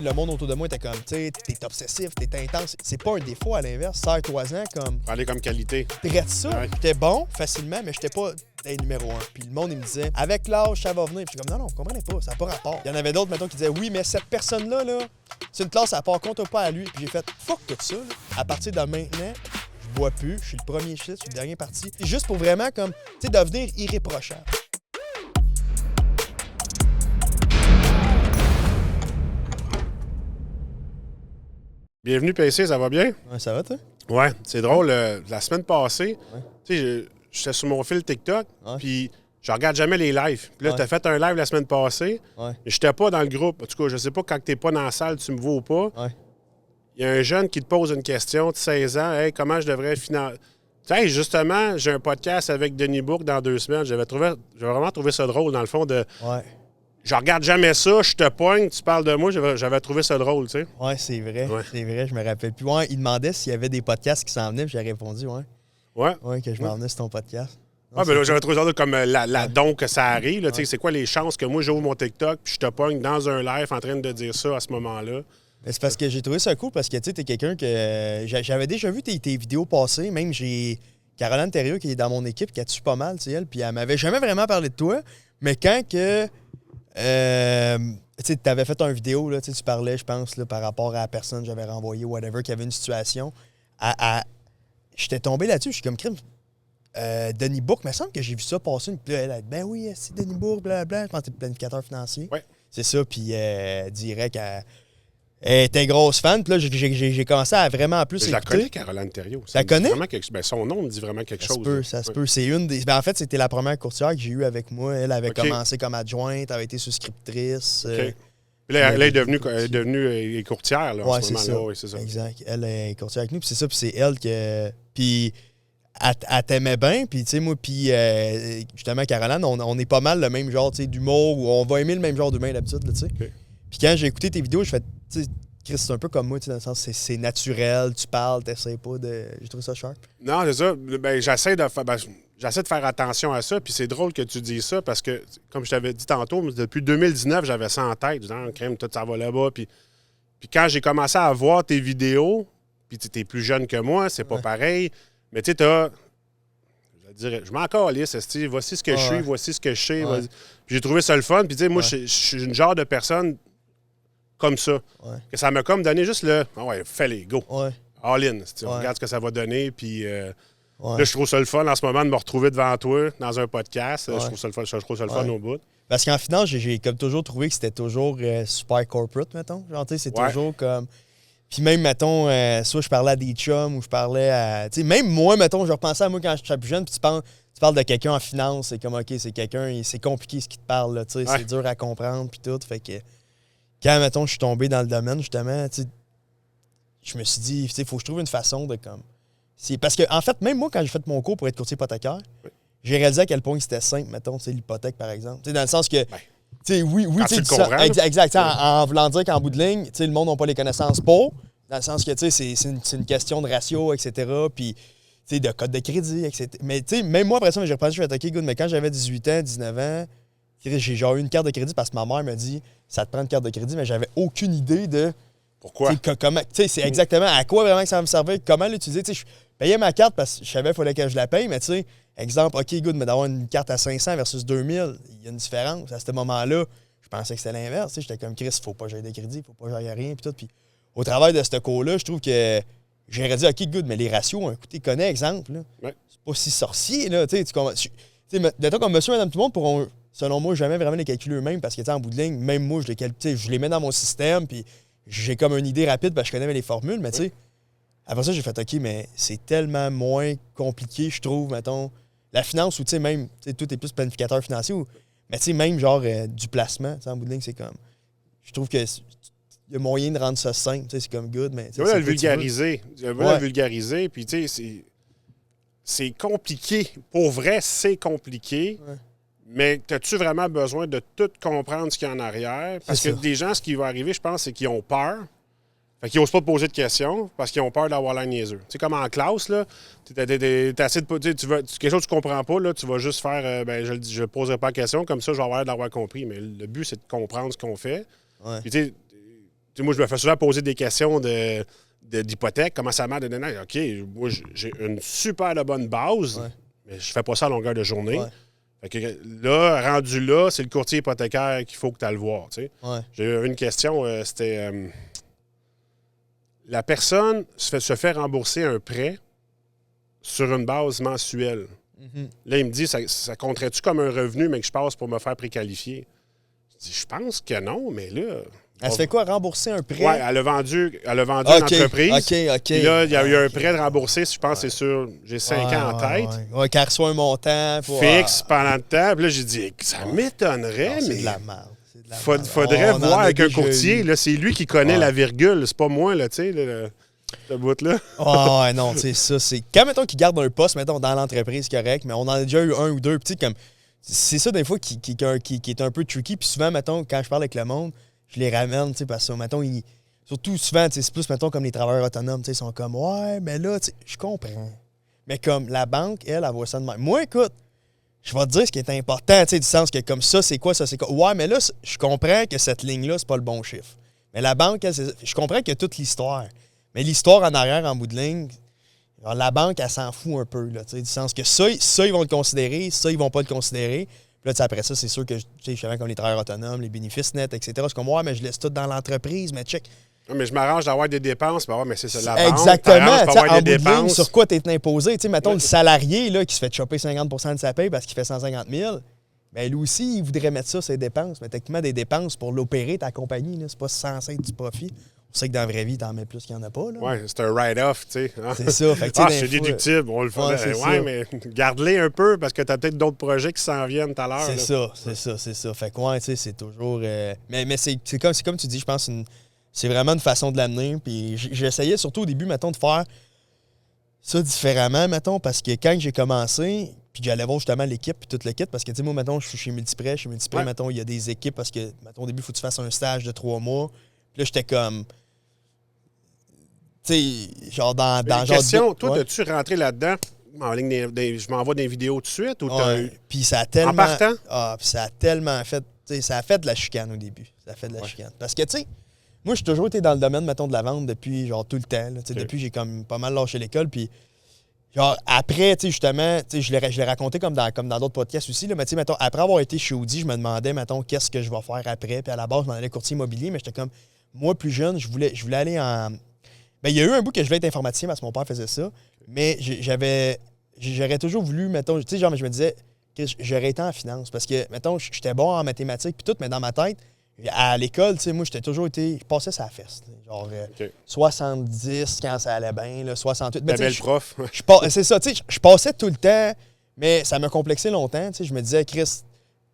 Le monde autour de moi était comme, tu sais, t'es obsessif, t'es intense. C'est pas un défaut, à l'inverse. Serre-toi-en comme... Parler comme qualité. Drette ça. Ouais. J'étais bon, facilement, mais j'étais pas numéro 1. Puis le monde, il me disait, avec l'âge, ça va venir. Puis je suis comme, non, vous comprenez pas, ça n'a pas rapport. Il y en avait d'autres, mettons, qui disaient, oui, mais cette personne-là, là, c'est une classe à part, compte pas à lui. Puis j'ai fait, fuck tout ça, là. À partir de maintenant, je bois plus, je suis le premier shit, je suis le dernier parti. C'est juste pour vraiment, comme, tu sais, devenir irréprochable. Bienvenue, PC, ça va bien? Ouais, ça va, toi? Ouais, c'est drôle. La semaine passée, tu sais, j'étais sur mon fil TikTok, puis je regarde jamais les lives. Puis là, t'as fait un live la semaine passée, mais j'étais pas dans le groupe. En tout cas, je sais pas quand t'es pas dans la salle, tu me vois ou pas. Il y a un jeune qui te pose une question de 16 ans. Hey, comment je devrais financer? Tu sais, justement, j'ai un podcast avec Denis Bourque dans 2 semaines. J'ai vraiment trouvé ça drôle, dans le fond, de. Je regarde jamais ça, je te poigne, tu parles de moi, j'avais trouvé ça drôle, tu sais. Ouais, c'est vrai. Ouais. C'est vrai, je me rappelle plus. Ouais, il demandait s'il y avait des podcasts qui s'en venaient, puis j'ai répondu, Ouais, que je m'en venais sur ton podcast. Non, mais là, j'avais trouvé ça drôle comme la don que ça arrive. Là, c'est quoi les chances que moi, j'ouvre mon TikTok, puis je te pogne dans un live en train de dire ça à ce moment-là? Mais c'est parce que j'ai trouvé ça cool, parce que tu sais, t'es quelqu'un que. J'avais déjà vu tes vidéos passer, même j'ai Caroline Thériault qui est dans mon équipe, qui a tué pas mal, tu sais, elle, puis elle m'avait jamais vraiment parlé de toi, mais quand que. Tu avais fait une vidéo, là, tu parlais, je pense, là, par rapport à la personne que j'avais renvoyée, whatever, qui avait une situation. J'étais tombé là-dessus, je suis comme crime. Denis Bourque, il me semble que j'ai vu ça passer. Puis là, elle a dit, ben oui, c'est Denis Bourque, blablabla. Je pense que t'es planificateur financier. Ouais. C'est ça, puis direct, elle était grosse fan. Puis là, j'ai commencé à vraiment plus écouter. Je la connais, Caroline Thériaut. Tu la connais? Son nom me dit vraiment quelque chose. Ça se peut. C'est une des. Ben, en fait, c'était la première courtière que j'ai eue avec moi. Elle avait commencé comme adjointe, avait été souscriptrice. Puis là, elle est devenue courtière, là, en ce moment-là. Ouais, c'est ça. Exact. Elle est courtière avec nous, puis c'est ça, puis c'est elle que. Puis elle t'aimait bien, puis tu sais, moi, puis justement, Caroline, on est pas mal le même genre d'humour, où on va aimer le même genre d'humain d'habitude, tu sais. Puis quand j'ai écouté tes vidéos, je fais, tu sais, Chris, c'est un peu comme moi, dans le sens, c'est naturel, tu parles, t'essayes pas de. J'ai trouvé ça sharp. Non, c'est ça. Ben, j'essaie de faire attention à ça, puis c'est drôle que tu dises ça, parce que, comme je t'avais dit tantôt, depuis 2019, j'avais ça en tête. Je disais, crème, tout ça va là-bas. Puis quand j'ai commencé à voir tes vidéos, puis tu es plus jeune que moi, c'est pas pareil, mais tu sais, je m'en calisse, voici ce que je suis, voici ce que je sais. Puis j'ai trouvé ça le fun. Puis tu sais, moi, je suis une genre de personne comme ça. Que ça m'a comme donné juste le fais-les, go. All in. On regarde ce que ça va donner. Puis là, je trouve ça le fun en ce moment de me retrouver devant toi dans un podcast. Je trouve ça le fun au bout. Parce qu'en finale, j'ai comme toujours trouvé que c'était toujours super corporate, mettons. Genre, tu sais, c'est toujours comme. Puis même, mettons, soit je parlais à des chums ou je parlais à. Tu sais, même moi, mettons, je repensais à moi quand j'étais plus jeune, puis tu parles de quelqu'un en finance, c'est comme, OK, c'est quelqu'un, c'est compliqué ce qu'il te parle, là, tu sais, c'est dur à comprendre, puis tout. Fait que quand, mettons, je suis tombé dans le domaine, justement, tu sais, je me suis dit, tu sais, il faut que je trouve une façon de comme. Parce que, en fait, même moi, quand j'ai fait mon cours pour être courtier hypothécaire, j'ai réalisé à quel point c'était simple, mettons, tu sais, l'hypothèque, par exemple. Tu sais, dans le sens que. Tu sais, oui, tu sais, exact. En voulant dire qu'en bout de ligne, tu sais, le monde n'a pas les connaissances pour, dans le sens que, tu sais, c'est une question de ratio, etc., puis, tu sais, de code de crédit, etc. Mais, tu sais, même moi, après ça, j'ai repensé, je suis OK, good, mais quand j'avais 18 ans, 19 ans, j'ai genre eu une carte de crédit parce que ma mère me dit, ça te prend une carte de crédit, mais j'avais aucune idée de. Pourquoi? Comment, tu sais, c'est exactement à quoi vraiment que ça va me servir, comment l'utiliser. Tu sais, je payais ma carte parce que je savais qu'il fallait que je la paye, mais, tu sais, exemple, OK, good, mais d'avoir une carte à 500 versus 2000, il y a une différence. À ce moment-là, je pensais que c'était l'inverse. J'étais comme Chris, faut pas que j'aille de crédit, faut pas que j'aille rien. Puis tout. Puis au travail de ce cours-là, je trouve que j'aurais dit, OK, good, mais les ratios, un coup, tu connais, exemple. Là. C'est pas si sorcier. Là, de temps comme monsieur, madame, tout le monde pourront, selon moi, jamais vraiment les calculer eux-mêmes parce que en bout de ligne, même moi, je les mets dans mon système. Puis j'ai comme une idée rapide parce que je connais les formules. Mais tu sais, après ça, j'ai fait, OK, mais c'est tellement moins compliqué, je trouve, mettons. La finance, ou tu sais, même, tout est plus planificateur financier. Mais tu sais, même genre du placement, en bout de ligne, c'est comme. Je trouve que il y a moyen de rendre ça simple, c'est comme good, mais. Tu veux le vulgariser. Le vulgariser, puis tu sais, c'est compliqué. Pour vrai, c'est compliqué. Mais as-tu vraiment besoin de tout comprendre ce qu'il y a en arrière? Parce que des gens, ce qui va arriver, je pense, c'est qu'ils ont peur. Fait qu'ils n'osent pas te poser de questions parce qu'ils ont peur d'avoir l'air niaiseux. Tu sais, comme en classe, là, t'as assez de quelque chose que tu comprends pas, là, tu vas juste faire je ne poserai pas de questions, comme ça, je vais avoir l'air d'avoir compris. Mais le but, c'est de comprendre ce qu'on fait. Puis, tu sais, moi, je me fais souvent poser des questions d'hypothèque, comment ça marche, OK, moi, j'ai une super bonne base, mais je fais pas ça à longueur de journée. Fait que là, rendu là, c'est le courtier hypothécaire qu'il faut que tu ailles le voir. Tu sais. J'ai eu une question, c'était la personne se fait rembourser un prêt sur une base mensuelle. Là, il me dit, ça compterait-tu comme un revenu, mais que je passe pour me faire préqualifier? Je dis, je pense que non, mais là... Elle se fait quoi, rembourser un prêt? Oui, elle a vendu une entreprise. OK. Puis là, il y a eu un prêt de rembourser, je pense que c'est sûr, j'ai 5 ans en tête. Oui, qu'elle reçoit un montant. Fixe pendant le temps. Puis là, j'ai dit, ça m'étonnerait, mais... C'est de la merde. Faudrait voir avec un courtier. Là, c'est lui qui connaît la virgule. C'est pas moi, là, tu sais, ce bout-là. Non, tu sais, ça, c'est... Quand, mettons, qu'il garde un poste, mettons, dans l'entreprise, correct, mais on en a déjà eu un ou deux. Puis, comme... C'est ça, des fois, qui est un peu tricky. Puis souvent, mettons, quand je parle avec le monde, je les ramène, tu sais, parce que, mettons, surtout souvent, tu sais, c'est plus, mettons, comme les travailleurs autonomes, tu sais, ils sont comme, ouais, mais là, tu sais, je comprends. Mais comme la banque, elle voit ça de même. Moi, écoute, je vais te dire ce qui est important, tu sais, du sens que comme ça, c'est quoi, ça, c'est quoi. Ouais, mais là, je comprends que cette ligne-là, c'est pas le bon chiffre. Mais la banque, elle, je comprends qu'il y a toute l'histoire. Mais l'histoire en arrière, en bout de ligne, alors, la banque, elle s'en fout un peu, là, tu sais, du sens que ça, ils vont le considérer, ça, ils vont pas le considérer. Puis là, après ça, c'est sûr que je suis comme les travailleurs autonomes, les bénéfices nets, etc. C'est comme, ouais, mais je laisse tout dans l'entreprise, mais check. Mais je m'arrange d'avoir des dépenses. Ben ouais, mais c'est ça, la banque. Exactement. Pour avoir en des bout de ligne, dépenses. sur quoi tu es imposé? Tu sais, mettons, le salarié là, qui se fait chopper 50 de sa paye parce qu'il fait 150 000, bien, lui aussi, il voudrait mettre ça, ses dépenses. Mais techniquement, des dépenses pour l'opérer, ta compagnie, là, c'est pas censé être du profit. On sait que dans la vraie vie, t'en mets plus qu'il n'y en a pas. Oui, c'est un write-off, tu sais. C'est ça. Fait que, c'est déductible, on le fait. Ouais, mais garde-les un peu parce que tu as peut-être d'autres projets qui s'en viennent tout à l'heure. C'est ça. Fait que, ouais, tu sais, c'est toujours... Mais c'est comme tu dis, je pense, c'est vraiment une façon de l'amener. Puis j'essayais surtout au début, mettons, de faire ça différemment, mettons, parce que quand j'ai commencé, puis j'allais voir justement l'équipe puis toute l'équipe, parce que, tu sais, moi, mettons, je suis chez Multiprêt. Chez Multiprêt, mettons, il y a des équipes parce que, mettons, au début, il faut que tu fasses un stage de 3 mois. Puis là, j'étais comme... Tu sais, genre dans genre... Question, toi, as-tu rentré là-dedans? En ligne je m'envoie des vidéos tout de suite? Ou puis ça a tellement... En partant? Puis ça a tellement fait... Tu sais, ça a fait de la chicane au début. Ça a fait de la chicane. Parce que, tu sais, moi, j'ai toujours été dans le domaine, mettons, de la vente depuis, genre, tout le temps. Là, depuis, j'ai comme pas mal lâché l'école. Puis, genre, après, tu sais, justement, tu sais, je l'ai raconté comme dans d'autres podcasts aussi. Là, mais, tu sais, mettons, après avoir été chez Audi, je me demandais, mettons, qu'est-ce que je vais faire après. Puis, à la base, je m'en allais courtier immobilier, mais j'étais comme... Moi, plus jeune, je voulais aller en... Bien, il y a eu un bout que je voulais être informaticien parce que mon père faisait ça. Mais j'aurais toujours voulu, mettons, tu sais, genre, je me disais que j'aurais été en finance. Parce que, mettons, j'étais bon en mathématiques puis tout, mais dans ma tête, à l'école, tu sais, moi, je passais ça à la fesse. Genre, 70 quand ça allait bien, là, 68. La belle prof. C'est ça, tu sais, je passais tout le temps, mais ça me complexait longtemps. Tu sais, je me disais, Chris,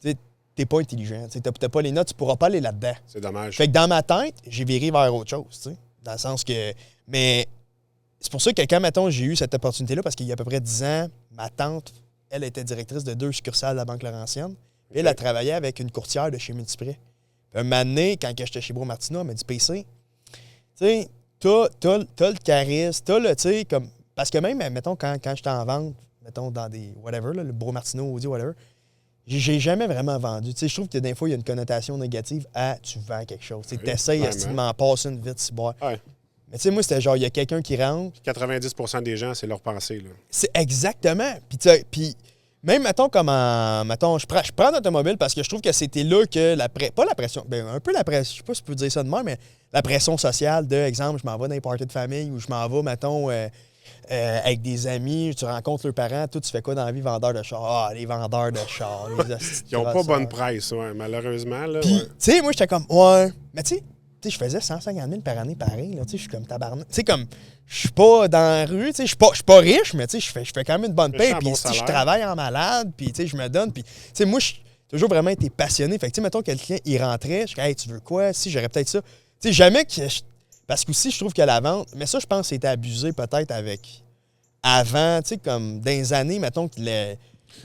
tu sais, t'es pas intelligent. Tu n'as pas les notes, tu pourras pas aller là-dedans. C'est dommage. Fait que dans ma tête, j'ai viré vers autre chose, tu sais. Dans le sens que... Mais c'est pour ça que quand, mettons, j'ai eu cette opportunité-là, parce qu'il y a à peu près 10 ans, ma tante, elle était directrice de 2 succursales de la Banque Laurentienne. Puis elle a travaillé avec une courtière de chez Multiprêt. Puis un moment donné, quand j'étais chez Bro Martineau, elle m'a dit, PC, tu sais, t'as le charisme, t'as le, tu sais, comme... Parce que même, mettons, quand j'étais en vente, mettons, dans des... whatever, là, le Bro Martineau, Audi, whatever, j'ai jamais vraiment vendu. Tu sais, je trouve que des fois, il y a une connotation négative à tu vends quelque chose. Tu essayes de m'en passer une vite, si boire. Ouais. Mais tu sais, moi, c'était genre, il y a quelqu'un qui rentre. 90% des gens, c'est leur pensée. Là. C'est exactement. Puis même, mettons, je prends l'automobile parce que je trouve que c'était là que pas la pression, ben un peu la pression, je sais pas si je peux dire ça de même, mais la pression sociale de, exemple, je m'en vais dans les parties de famille ou je m'en vais, mettons, avec des amis, tu rencontres leurs parents, toi, tu fais quoi dans la vie, vendeur de chars? Ah, les vendeurs de chars. Ils n'ont pas bonne presse, ouais, malheureusement. Là, puis, tu sais, moi, j'étais comme, ouais, mais tu sais, je faisais 150 000 par année pareil. Là, je suis comme tabarnak. Tu sais, comme, je suis pas dans la rue, je suis pas riche, mais je fais quand même une bonne paye. Puis, je travaille en malade, puis je me donne. Puis, tu sais, moi, j'ai toujours vraiment été passionné. Fait que, mettons, quelqu'un, il rentrait, je suis hey, tu veux quoi? Si, j'aurais peut-être ça. Tu sais, jamais que. Parce qu'aussi, je trouve que la vente, mais ça, je pense que c'était abusé peut-être avec. Avant, tu sais, comme dans les années, mettons, que le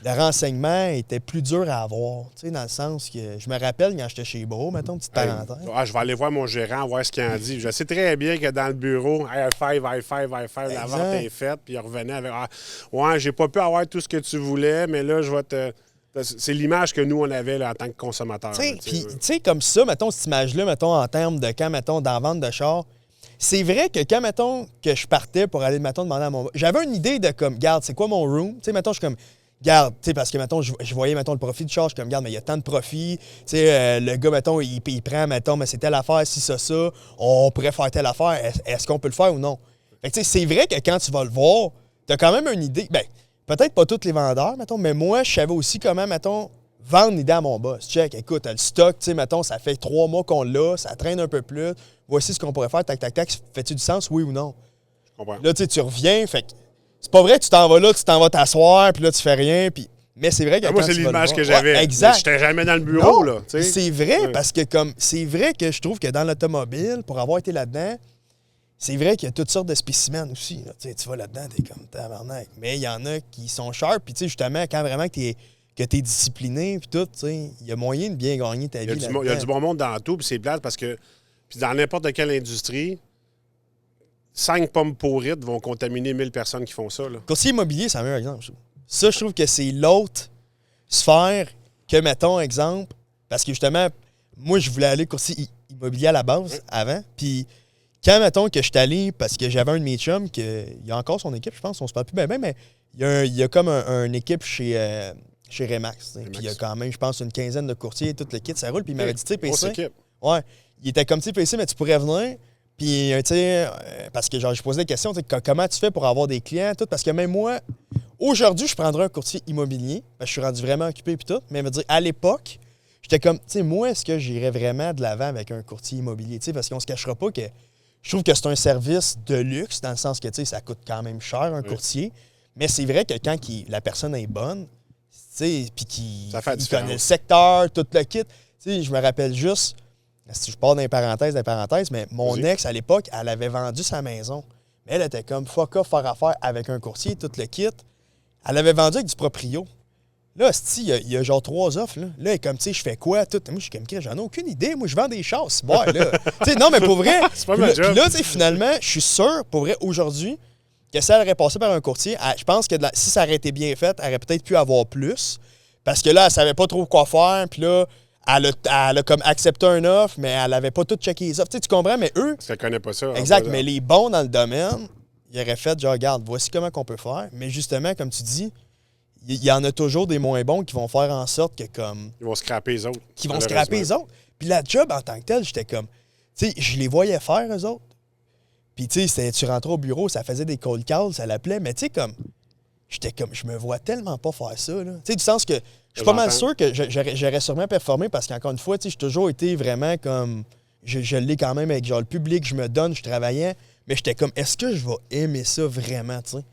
renseignement était plus dur à avoir, tu sais, dans le sens que je me rappelle quand j'étais chez Bro, mettons, petite parenthèse. Je vais aller voir mon gérant, voir ce qu'il en dit. Je sais très bien que dans le bureau, high five, la vente est faite, puis il revenait avec ouais, j'ai pas pu avoir tout ce que tu voulais, mais là, je vais te. C'est l'image que nous, on avait là, en tant que consommateurs. Puis, tu sais, comme ça, mettons, cette image-là, mettons, en termes de quand, mettons, dans la vente de char, c'est vrai que quand, mettons, que je partais pour aller, mettons, demander à mon... J'avais une idée de, comme, garde, c'est quoi mon room? Tu sais, mettons, je suis comme, garde, tu sais, parce que, mettons, je voyais, mettons, le profit du char, je suis comme, garde, mais il y a tant de profit. Tu sais, le gars, mettons, il prend, mettons, mais c'est telle affaire, si ça, on pourrait faire telle affaire. Est-ce qu'on peut le faire ou non? Fait que, tu sais, c'est vrai que quand tu vas le voir, t'as quand même une idée. Ben, peut-être pas tous les vendeurs, mettons, mais moi, je savais aussi comment, mettons, vendre l'idée à mon boss. Check, écoute, le stock, tu sais, mettons, ça fait 3 mois qu'on l'a, ça traîne un peu plus. Voici ce qu'on pourrait faire, tac, tac, tac. Fais-tu du sens, oui ou non? Je comprends. Là, tu sais, tu reviens, fait que c'est pas vrai que tu t'en vas là, tu t'en vas t'asseoir, puis là, tu fais rien, puis... Mais c'est vrai que moi, c'est l'image que j'avais. Ouais, exact. J'étais jamais dans le bureau, non, là. Tu sais. C'est vrai, parce que comme... C'est vrai que je trouve que dans l'automobile, pour avoir été là-dedans, c'est vrai qu'il y a toutes sortes de spécimens aussi. Là. Tu vas là-dedans, t'es comme tabarnak. Mais il y en a qui sont sharp, puis tu sais, justement, quand vraiment que t'es discipliné, puis tout, tu sais, il y a moyen de bien gagner ta vie. Il y a du bon monde dans tout, puis c'est plate parce que puis dans n'importe quelle industrie, 5 pommes pourrites vont contaminer 1000 personnes qui font ça. Là. Courtier immobilier, c'est un meilleur exemple. Ça, je trouve que c'est l'autre sphère que, mettons, exemple, parce que justement, moi, je voulais aller courtier immobilier à la base, avant, puis quand, mettons, que je suis allé, parce que j'avais un de mes chums, il a encore son équipe, je pense, on se parle plus bien, mais il y a comme une équipe chez Remax. Puis il y a quand même, je pense, une quinzaine de courtiers, tout le kit, ça roule. Puis il m'avait dit, tu sais, PC. Ouais. Il était comme, tu sais, PC, mais tu pourrais venir. Puis, tu sais, parce que genre, je posais des questions, comment tu fais pour avoir des clients, tout. Parce que même moi, aujourd'hui, je prendrais un courtier immobilier. Parce que je suis rendu vraiment occupé, puis tout. Mais il me dire, à l'époque, j'étais comme, tu sais, moi, est-ce que j'irais vraiment de l'avant avec un courtier immobilier? Tu sais, parce qu'on se cachera pas que je trouve que c'est un service de luxe, dans le sens que, tu sais, ça coûte quand même cher, un courtier. Mais c'est vrai que quand la personne est bonne, puis qu'il connaît le secteur, tout le kit. T'sais, je me rappelle juste, si je parle d'un parenthèse, mais mon ex, à l'époque, elle avait vendu sa maison. Mais elle était comme, fuck off, faire affaire avec un courtier, tout le kit. Elle avait vendu avec du proprio. Là, il y a genre 3 offres. Là, elle est comme, tu sais, je fais quoi? Tout. Moi, je suis comme, j'en ai aucune idée. Moi, je vends des chars. C'est bon, là. Non, mais pour vrai. C'est pas ma job. Puis là, finalement, je suis sûr, pour vrai, aujourd'hui, que si elle aurait passé par un courtier, je pense que si ça aurait été bien fait, elle aurait peut-être pu avoir plus. Parce que là, elle savait pas trop quoi faire. Puis là, elle a comme accepté un offre, mais elle avait pas tout checké les offres. Tu comprends? Mais eux... Parce qu'elle connaît pas ça. Exact. Mais les bons dans le domaine, ils auraient fait genre, regarde, voici comment qu'on peut faire. Mais justement, comme tu dis, il y en a toujours des moins bons qui vont faire en sorte que comme... Ils vont scraper les autres. Qui vont scraper les autres. Puis la job en tant que telle, j'étais comme... Tu sais, je les voyais faire, eux autres. Puis, tu sais, tu rentrais au bureau, ça faisait des cold calls, ça l'appelait, mais tu sais, comme, j'étais comme, je me vois tellement pas faire ça, là. Tu sais, du sens que, je suis pas mal sûr que j'aurais sûrement performé parce qu'encore une fois, tu sais, j'ai toujours été vraiment comme, je l'ai quand même avec, genre, le public, je me donne, je travaillais, mais j'étais comme, est-ce que je vais aimer ça vraiment, tu sais?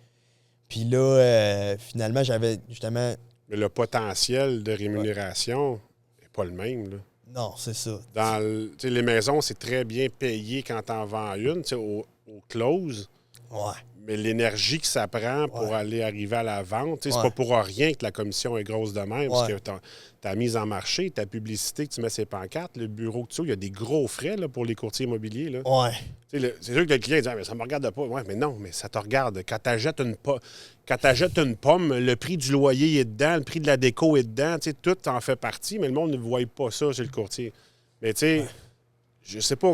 Puis là, finalement, j'avais, justement... Mais le potentiel de rémunération n'est pas le même, là. Non, c'est ça. Dans les maisons, c'est très bien payé quand tu en vends une, au close. Ouais. Mais l'énergie que ça prend pour aller arriver à la vente, c'est pas pour rien que la commission est grosse de même. Parce que ta mise en marché, ta publicité que tu mets ses pancartes, le bureau que tu as, il y a des gros frais là, pour les courtiers immobiliers. Là. Ouais. C'est sûr que le client dit mais ça me regarde pas. Ouais, mais non, mais ça te regarde. Quand tu achètes une pomme, le prix du loyer est dedans, le prix de la déco est dedans, tout en fait partie, mais le monde ne voit pas ça chez le courtier. Mais tu sais, je sais pas,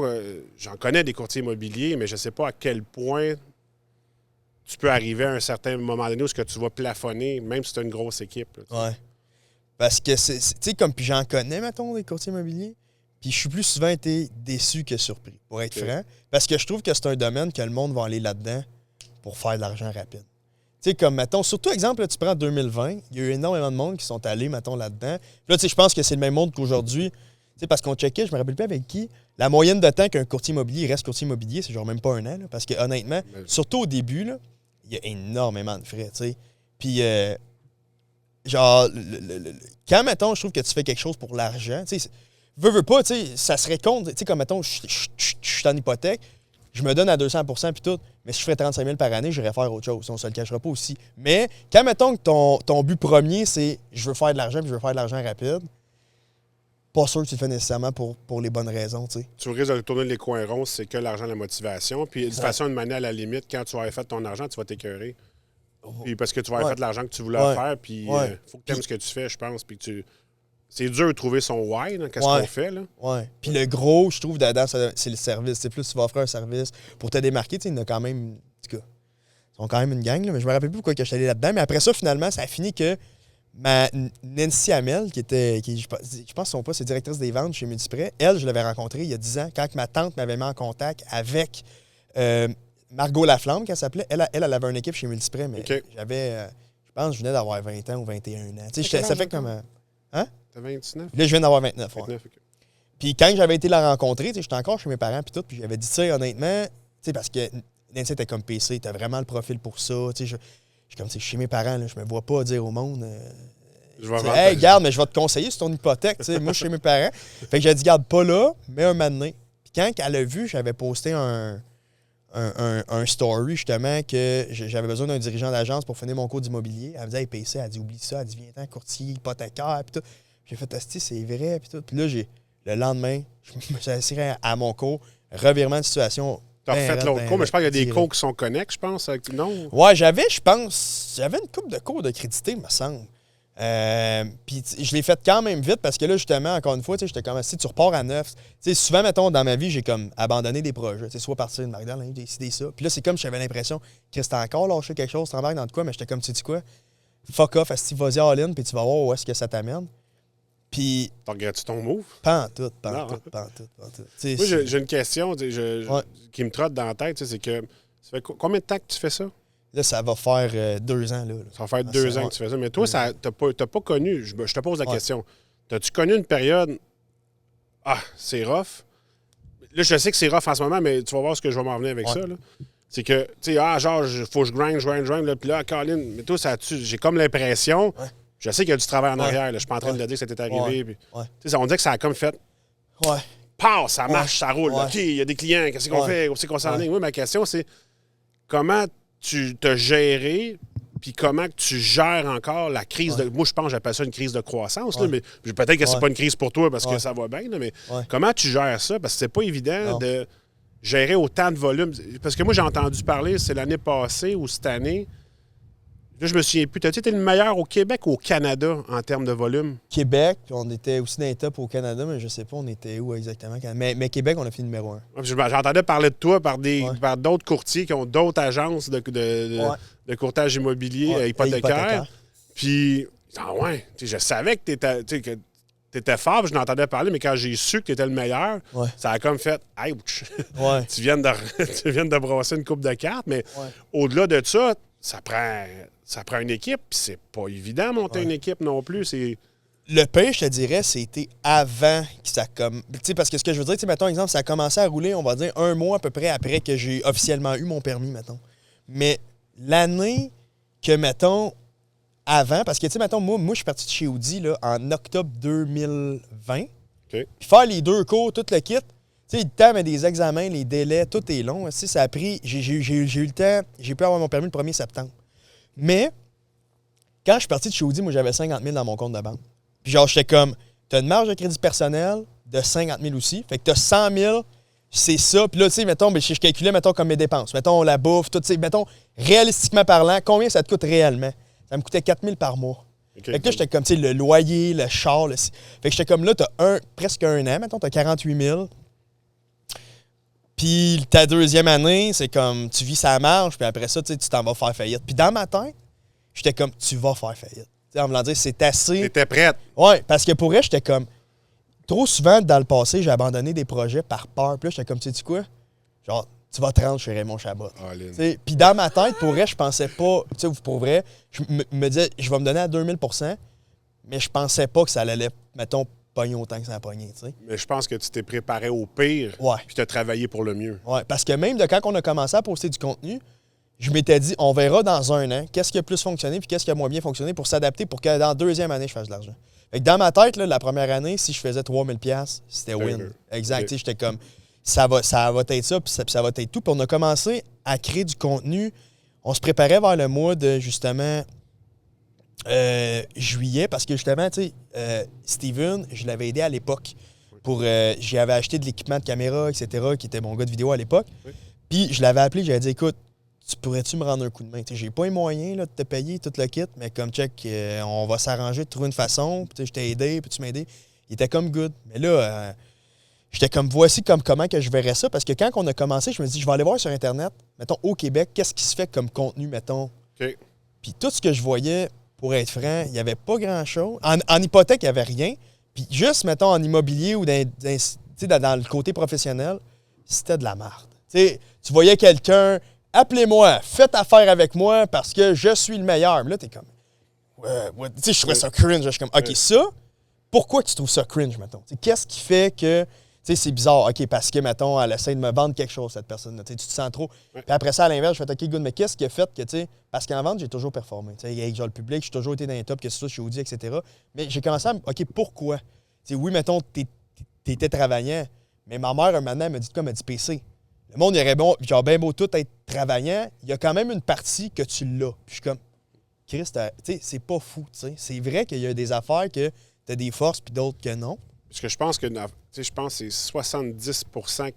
j'en connais des courtiers immobiliers, mais je sais pas à quel point tu peux arriver à un certain moment donné où tu vas plafonner, même si tu as une grosse équipe. Là, ouais. Parce que, tu sais, comme puis j'en connais, mettons, des courtiers immobiliers, puis je suis plus souvent été déçu que surpris, pour être franc. Parce que je trouve que c'est un domaine que le monde va aller là-dedans pour faire de l'argent rapide. Tu sais, comme, mettons, surtout, exemple, là, tu prends 2020, il y a eu énormément de monde qui sont allés, mettons, là-dedans. Puis là, tu sais, je pense que c'est le même monde qu'aujourd'hui. Tu sais, parce qu'on checkait, je me rappelle plus avec qui, la moyenne de temps qu'un courtier immobilier reste courtier immobilier, c'est genre même pas 1 an, là, parce que honnêtement, surtout au début, là, il y a énormément de frais, tu sais. Puis, genre, quand, mettons, je trouve que tu fais quelque chose pour l'argent, tu sais, veux pas, tu sais, ça serait con, tu sais, comme, mettons, je suis en hypothèque, je me donne à 200 puis tout, mais si je ferais 35 000 par année, j'irais faire autre chose, on se le cachera pas aussi. Mais quand, mettons, que ton but premier, c'est je veux faire de l'argent puis je veux faire de l'argent rapide, pas sûr que tu le fais nécessairement pour les bonnes raisons, tu sais. Tu risques de tourner les coins ronds, c'est que l'argent, la motivation. Puis de façon, une manière, à la limite, quand tu aurais fait ton argent, tu vas t'écœurer. Puis parce que tu vas avoir fait de l'argent que tu voulais faire, puis faut que tu aimes ce que tu fais, je pense. Puis c'est dur de trouver son why, qu'est-ce qu'on fait, là. Ouais. Puis le gros, je trouve, dedans, c'est le service. C'est plus tu vas offrir un service pour te démarquer. Il y en a quand même, en tout cas, ils sont quand même une gang, là, mais je me rappelle plus pourquoi je suis allé là-dedans. Mais après ça, finalement, ça a fini que ma Nancy Hamel, je pense son poste, c'est directrice des ventes chez Multiprêt, elle, je l'avais rencontrée il y a 10 ans, quand ma tante m'avait mis en contact avec Margot Laflamme, qu'elle s'appelait. Elle avait une équipe chez Multiprêt, mais j'avais, je pense que je venais d'avoir 20 ans ou 21 ans. Ça fait comme... Hein? T'as 29? Là, je viens d'avoir 29. 29 Puis quand j'avais été la rencontrer, j'étais encore chez mes parents, puis tout, puis j'avais dit ça, honnêtement, parce que Nancy était comme PC, t'as vraiment le profil pour ça. Je suis comme, chez mes parents, là, je me vois pas dire au monde... hey, garde, mais je vais te conseiller sur ton hypothèque. Moi, je suis chez mes parents. Fait que j'ai dit, garde pas là, mais un moment donné. Puis quand elle a vu, j'avais posté un story, justement, que j'avais besoin d'un dirigeant d'agence pour finir mon cours d'immobilier. Elle me dit, hey, PC, elle dit, oublie ça. Elle dit, viens-t'en, courtier hypothécaire, puis tout. J'ai fait, asti, c'est vrai, puis tout. Puis là, le lendemain, je me suis assis à mon cours, revirement de situation. T'as refait l'autre cours, mais je pense qu'il y a des cours qui sont connexes, je pense. Non? Ouais, j'avais une couple de cours de crédité, me semble. Puis je l'ai fait quand même vite parce que là, justement, encore une fois, j'étais comme si tu repars à neuf. Souvent, mettons, dans ma vie, j'ai comme abandonné des projets. Soit partir de McDonald's, décider ça. Puis là, c'est comme j'avais l'impression que c'était encore lâché quelque chose, t'embarques dans de quoi, mais j'étais comme, tu sais quoi, fuck off, vas-y all-in, puis tu vas voir où est-ce que ça t'amène. Puis. T'as regretté ton move? Pas en tout. Moi, j'ai une question qui me trotte dans la tête, c'est que ça fait combien de temps que tu fais ça? Là, ça va faire 2 ans. Là. Ça va faire 2 ans que tu fais ça. Mais toi, t'as pas connu, je te pose la question, t'as-tu connu une période, c'est rough? Là, je sais que c'est rough en ce moment, mais tu vas voir ce que je vais m'en venir avec ça. Là. C'est que, tu sais, faut que je grind, là, puis là, Colin, mais toi, j'ai comme l'impression, je sais qu'il y a du travail en arrière, là, je suis pas en train de le dire que ça t'est arrivé. Puis, on dirait que ça a comme fait, ça marche, ça roule, OK, il y a des clients, qu'est-ce qu'on fait, où c'est qu'on s'en est? Oui, ma question, c'est comment tu t'as géré, puis comment tu gères encore la crise de... Moi, je pense que j'appelle ça une crise de croissance, là, mais peut-être que c'est pas une crise pour toi parce que ça va bien, là, mais comment tu gères ça? Parce que c'est pas évident de gérer autant de volume. Parce que moi, j'ai entendu parler, c'est l'année passée ou cette année, là, je me souviens plus. T'as-tu été le meilleur au Québec ou au Canada en termes de volume? Québec, puis on était aussi dans les tops au Canada, mais je sais pas on était où exactement. Mais Québec, on a fini numéro 1. J'entendais parler de toi par d'autres courtiers qui ont d'autres agences de courtage immobilier hypothécaire. Puis, je savais que t'étais fort, puis je n'entendais parler, mais quand j'ai su que t'étais le meilleur, ça a comme fait « Ouch! » Tu viens de brasser une coupe de cartes, mais au-delà de ça, ça prend une équipe, puis c'est pas évident de monter une équipe non plus. Le pire, je te dirais, c'était avant que ça comme. Tu sais, parce que ce que je veux dire, mettons, exemple, ça a commencé à rouler, on va dire, 1 mois à peu près après que j'ai officiellement eu mon permis, mettons. Mais l'année que, mettons, avant, parce que, tu sais, mettons, moi, je suis parti de chez Audi là, en octobre 2020. Puis faire les 2 cours, tout le kit. Tu sais, le temps, mais des examens, les délais, tout est long. Aussi, ça a pris. J'ai eu le temps. J'ai pu avoir mon permis le 1er septembre. Mais, quand je suis parti de chez Audi, moi, j'avais 50 000 dans mon compte de banque. Puis, genre, j'étais comme, t'as une marge de crédit personnel de 50 000 aussi. Fait que t'as 100 000, c'est ça. Puis là, tu sais, mettons, je calculais, mettons, comme mes dépenses. Mettons, la bouffe, tout, tu sais, mettons, réalistiquement parlant, combien ça te coûte réellement? Ça me coûtait 4 000 par mois. Fait que là, j'étais comme, tu sais, le loyer, le char, Fait que j'étais comme, là, t'as presque 1 an, mettons, t'as 48 000. Puis ta 2e année, c'est comme, tu vis sa marge, puis après ça, tu t'en vas faire faillite. Puis dans ma tête, j'étais comme, tu vas faire faillite. T'sais, en voulant dire, c'est assez... T'étais prête. Ouais, parce que pour elle, j'étais comme... Trop souvent, dans le passé, j'ai abandonné des projets par peur. Puis là, j'étais comme, tu sais quoi? Genre, tu vas te rendre chez Raymond Chabot. Puis dans ma tête, pour vrai, je pensais pas... Tu sais, pour vrai, je me disais, je vais me donner à 2000 %, mais je pensais pas que ça allait, mettons, pogner autant que ça a pogné, tu sais. Mais je pense que tu t'es préparé au pire, puis tu as travaillé pour le mieux. Ouais, parce que même de quand on a commencé à poster du contenu, je m'étais dit, on verra dans 1 an qu'est-ce qui a plus fonctionné puis qu'est-ce qui a moins bien fonctionné pour s'adapter pour que dans la 2e année, je fasse de l'argent. Fait que dans ma tête, là, la première année, si je faisais 3000 $, c'était win. Exact. Okay. J'étais comme, ça va être ça, puis ça va être tout. Puis on a commencé à créer du contenu. On se préparait vers le mois de, justement, juillet, parce que justement, tu sais, Steven, je l'avais aidé à l'époque. J'y avais acheté de l'équipement de caméra, etc., qui était mon gars de vidéo à l'époque. Oui. Puis je l'avais appelé, j'avais dit, écoute, tu pourrais-tu me rendre un coup de main? T'sais, j'ai pas les moyens là, de te payer tout le kit, mais comme check, on va s'arranger de trouver une façon. Puis je t'ai aidé, puis tu m'aider. Il était comme good. Mais là, j'étais comme, voici comment que je verrais ça. Parce que quand on a commencé, je me dis, je vais aller voir sur Internet, mettons, au Québec, qu'est-ce qui se fait comme contenu, mettons. OK. Puis tout ce que je voyais, pour être franc, il n'y avait pas grand-chose. En hypothèque, il n'y avait rien. Puis juste, mettons, en immobilier ou dans le côté professionnel, c'était de la merde. Tu voyais quelqu'un, appelez-moi, faites affaire avec moi parce que je suis le meilleur. Mais là, t'es comme, ouais. Tu sais, je trouvais ça cringe. Je suis comme, OK, ça, pourquoi tu trouves ça cringe, mettons? T'sais, qu'est-ce qui fait que, tu sais, c'est bizarre? OK, parce que, mettons, elle essaie de me vendre quelque chose, cette personne-là. Tu te sens trop. Puis après ça, à l'inverse, je fais, OK, good, mais qu'est-ce qui a fait que, tu sais, parce qu'en vente, j'ai toujours performé. Tu sais, avec genre le public, j'ai toujours été dans les tops, que ce soit chez Audi, etc. Mais j'ai commencé à OK, pourquoi? Tu sais, oui, mettons, t'étais travaillant, mais ma mère, un moment, elle m'a dit quoi? Elle m'a dit PC. Le monde, il aurait bon, genre, bien beau tout être travaillant, il y a quand même une partie que tu l'as. Puis je suis comme, Christ, tu sais, c'est pas fou, tu sais. C'est vrai qu'il y a des affaires que t'as des forces, puis d'autres que non. Parce que je pense que c'est 70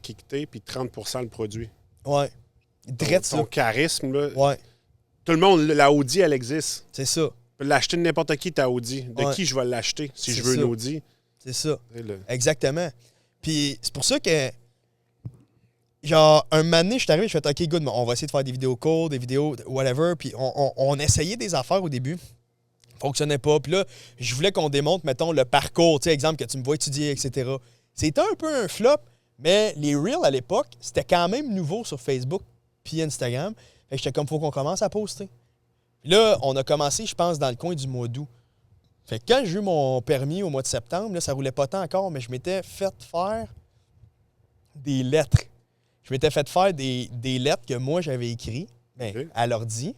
qui t'es, puis 30 le produit. Ouais. Ton charisme, là. Ouais. Tout le monde, la Audi, elle existe. C'est ça. Tu peux l'acheter de n'importe qui, ta Audi. De qui je vais l'acheter si je veux une Audi? C'est ça. Exactement. Puis c'est pour ça que, genre, un moment donné, je suis arrivé, je fais OK, good, on va essayer de faire des vidéos courtes, des vidéos whatever. Puis on essayait des affaires au début. Fonctionnait pas. Puis là, je voulais qu'on démontre, mettons, le parcours, tu sais, exemple, que tu me vois étudier, etc. C'était un peu un flop, mais les Reels, à l'époque, c'était quand même nouveau sur Facebook puis Instagram. Fait que j'étais comme, faut qu'on commence à poster. Puis là, on a commencé, je pense, dans le coin du mois d'août. Fait que quand j'ai eu mon permis au mois de septembre, là, ça roulait pas tant encore, mais je m'étais fait faire des lettres. Je m'étais fait faire des lettres que moi, j'avais écrites à l'ordi,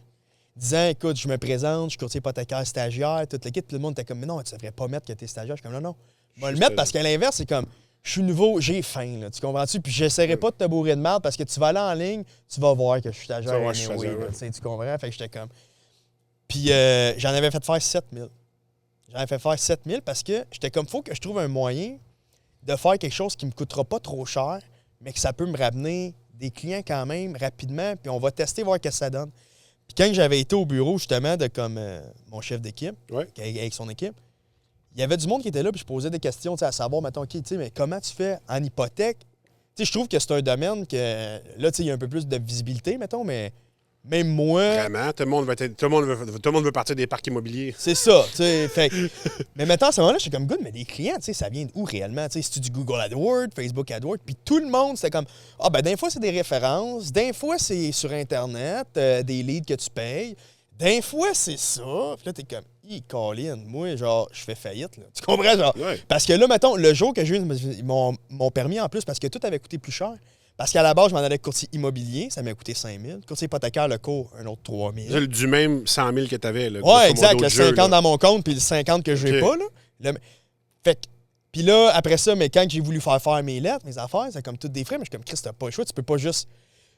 disant, écoute, je me présente, je suis courtier hypothécaire stagiaire, toute l'équipe. Tout le monde était comme, mais non, tu devrais pas mettre que tu es stagiaire. Je suis comme, non. Je vais le mettre parce qu'à l'inverse, c'est comme, je suis nouveau, j'ai faim, là, tu comprends-tu? Puis j'essaierai pas de te bourrer de merde parce que tu vas aller en ligne, tu vas voir que je suis stagiaire. Tu comprends? Fait que j'étais comme... Puis j'en avais fait faire 7000. J'en avais fait faire 7000 parce que j'étais comme, faut que je trouve un moyen de faire quelque chose qui me coûtera pas trop cher, mais que ça peut me ramener des clients quand même rapidement, puis on va tester, voir ce que ça donne. Puis quand j'avais été au bureau, justement, de comme mon chef d'équipe, avec son équipe, il y avait du monde qui était là, puis je posais des questions, à savoir, mettons, OK, mais comment tu fais en hypothèque? Je trouve que c'est un domaine que, là, il y a un peu plus de visibilité, mettons, mais même moi... Vraiment, tout le monde veut partir des parcs immobiliers. C'est ça, tu sais, fait... Mais maintenant, à ce moment-là, je suis comme, good, mais les clients, tu sais, ça vient d'où réellement? Tu sais, c'est du Google AdWords, Facebook AdWords, puis tout le monde, c'était comme, des fois, c'est des références, des fois, c'est sur Internet, des leads que tu payes, des fois, c'est ça. Puis là, t'es comme, Colin, moi, genre, je fais faillite, là. Tu comprends, genre? Ouais. Parce que là, mettons, le jour que j'ai eu mon permis en plus, parce que tout avait coûté plus cher. Parce qu'à la base, je m'en allais courtier immobilier, ça m'a coûté 5 000. Courtier hypothécaire, le cours, un autre 3 000. Du même 100 000 que tu avais. Oui, exact. Le 50 dans mon compte, puis le 50 que j'ai pas. Là. Fait que, puis là, après ça, mais quand j'ai voulu faire mes lettres, mes affaires, c'est comme toutes des frais, mais je suis comme, Christ, t'as pas le choix, tu peux pas juste...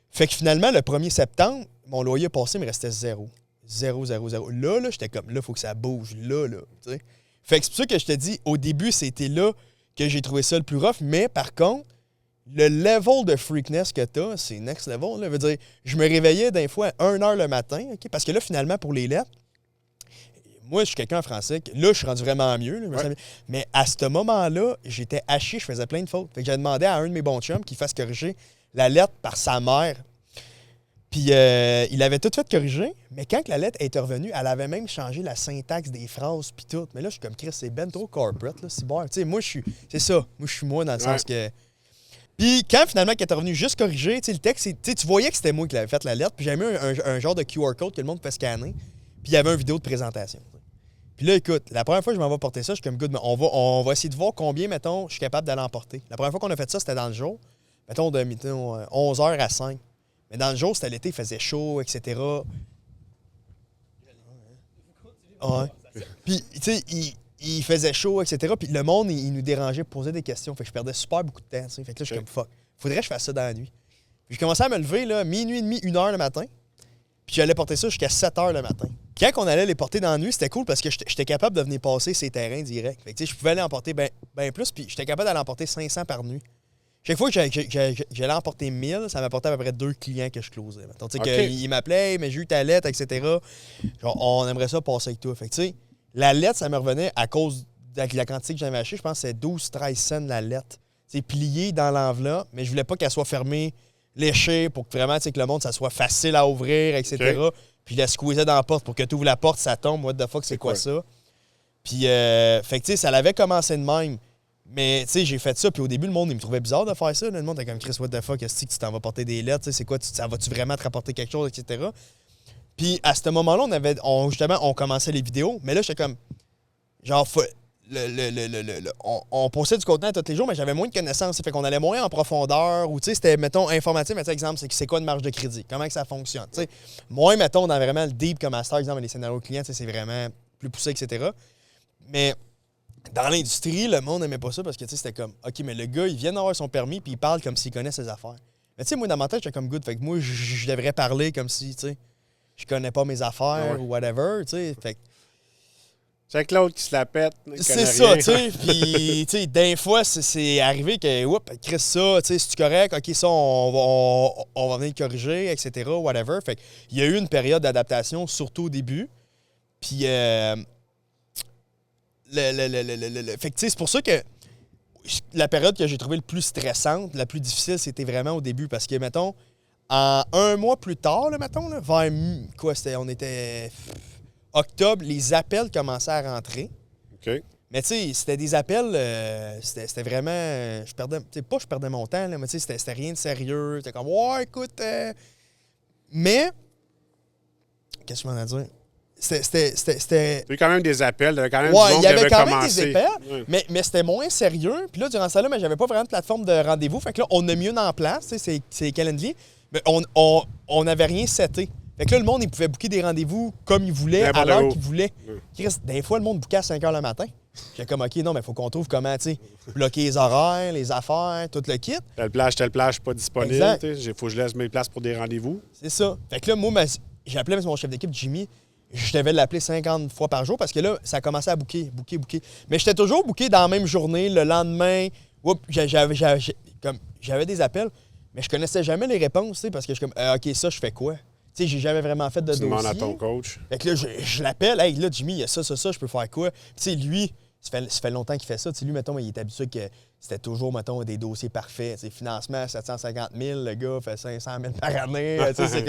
Fait que finalement, le 1er septembre, mon loyer passé, il me restait 0. 0, 0, 0. Là, j'étais comme, là, il faut que ça bouge. Là, tu sais. Fait que c'est pour ça que je te dis, au début, c'était là que j'ai trouvé ça le plus rough, mais par contre, le level de freakness que t'as, c'est next level. Là. Veut dire, je me réveillais d'un fois à 1h le matin, okay? Parce que là, finalement, pour les lettres, moi, je suis quelqu'un en français. Là, je suis rendu vraiment mieux. Là, mais à ce moment-là, j'étais haché, je faisais plein de fautes. Fait que j'ai demandé à un de mes bons chums qu'il fasse corriger la lettre par sa mère. Puis il avait tout fait corriger, mais quand la lettre est revenue, elle avait même changé la syntaxe des phrases puis tout. Mais là, je suis comme, Chris, c'est ben trop corporate, là, c'est bon. Tu sais, moi, je suis... C'est ça. Moi, je suis moi dans le sens que... Puis quand finalement qu'elle est revenue juste corriger, le texte, tu voyais que c'était moi qui l'avais fait la lettre, puis j'avais mis un genre de QR code que le monde pouvait scanner, puis il y avait une vidéo de présentation. Puis là, écoute, la première fois que je m'en vais porter ça, je suis comme, good, mais on va essayer de voir combien, mettons, je suis capable d'aller en porter. La première fois qu'on a fait ça, c'était dans le jour, mettons, de 11h à 5. Mais dans le jour, c'était l'été, il faisait chaud, etc. Ouais. Puis, tu sais, il faisait chaud, etc. Puis le monde, il nous dérangeait pour poser des questions. Fait que je perdais super beaucoup de temps. T'sais. Fait que là, je suis comme fuck. Faudrait que je fasse ça dans la nuit. Puis je commençais à me lever, là, minuit et demi, 1h le matin. Puis j'allais porter ça jusqu'à 7h le matin. Quand on allait les porter dans la nuit, c'était cool parce que j'étais capable de venir passer ces terrains directs. Fait que je pouvais aller en porter ben plus. Puis j'étais capable d'aller en porter 500 par nuit. Chaque fois que j'allais emporter 1000, ça m'apportait à peu près 2 clients que je closais. Mettons, tu sais, qu'ils m'appelaient, hey, mais j'ai eu ta lettre, etc. Genre, on aimerait ça passer avec toi. Fait que, tu sais, la lettre, ça me revenait à cause de la quantité que j'avais achetée. Je pense que c'est 12-13 cents la lettre. C'est plié dans l'enveloppe, mais je voulais pas qu'elle soit fermée, léchée, pour que vraiment, tu sais, que le monde, ça soit facile à ouvrir, etc. Puis la squeezait dans la porte pour que tu ouvres la porte, ça tombe. What the fuck, c'est quoi ça? Puis, fait que, tu sais, ça l'avait commencé de même. Mais, tu sais, j'ai fait ça, puis au début, le monde, il me trouvait bizarre de faire ça. Là. Le monde était comme, Chris, what the fuck, est-ce que tu t'en vas porter des lettres? C'est quoi, ça va-tu vraiment te rapporter quelque chose, etc. Puis, à ce moment-là, on commençait les vidéos, mais là, j'étais comme, genre, on postait du contenu tous les jours, mais j'avais moins de connaissances. Fait qu'on allait moins en profondeur, ou, tu sais, c'était, mettons, informatif, mais, exemple, c'est quoi une marge de crédit? Comment que ça fonctionne? Tu sais, moins, mettons, dans vraiment le deep comme master, exemple, les scénarios clients, c'est vraiment plus poussé, etc. Mais dans l'industrie, le monde n'aimait pas ça parce que c'était comme, OK, mais le gars, il vient d'avoir son permis puis il parle comme s'il connaît ses affaires. Mais tu sais, moi, dans ma tête, j'étais comme good. Fait que moi, je devrais parler comme si, tu sais, je connais pas mes affaires ou whatever, tu sais. Fait que. C'est Claude qui se la pète. C'est ça, tu sais. Puis, tu sais, d'un fois, c'est arrivé que, oups, Chris, ça, tu sais, c'est-tu correct? OK, ça, on va venir le corriger, etc., whatever. Fait qu'il y a eu une période d'adaptation, surtout au début. Puis, fait que, c'est pour ça que la période que j'ai trouvée le plus stressante, la plus difficile, c'était vraiment au début. Parce que, mettons, en un mois plus tard, là, mettons, là, vers quoi, on était octobre, les appels commençaient à rentrer. OK. Mais tu sais, c'était des appels, c'était vraiment, je perdais mon temps, là, mais tu sais, c'était rien de sérieux. C'était comme, ouais, écoute, mais, qu'est-ce que je m'en ai à dire? C'était. Il y a quand même des appels, il y avait quand même du monde il y avait quand commencé. même des appels, mais c'était moins sérieux. Puis là, durant ça, là, j'avais pas vraiment de plateforme de rendez-vous. Fait que là, on a mieux en place, c'est Calendly, mais on n'avait rien seté. Fait que là, le monde, il pouvait booker des rendez-vous comme il voulait, à l'heure qu'il voulait. Des fois, le monde bookait à 5 h le matin. J'étais comme, OK, non, mais il faut qu'on trouve comment, tu sais, bloquer les horaires, les affaires, tout le kit. Telle plage, pas disponible. Il faut que je laisse mes places pour des rendez-vous. C'est ça. Fait que là, moi, j'appelais mon chef d'équipe, Jimmy. Je devais l'appeler 50 fois par jour parce que là, ça commençait à booker. Mais j'étais toujours booké dans la même journée, le lendemain. J'avais des appels, mais je connaissais jamais les réponses, tu sais, parce que je suis comme, OK, ça, je fais quoi? Tu sais, j'ai jamais vraiment fait de dossier. Tu demandes à ton coach. Fait que là, je l'appelle. Hey, là, Jimmy, il y a ça, je peux faire quoi? Tu sais, lui, ça fait longtemps qu'il fait ça. Tu sais, lui, mettons, il est habitué que c'était toujours, mettons, des dossiers parfaits. Tu sais, financement, 750 000, le gars fait 500 000 par année. Tu sais,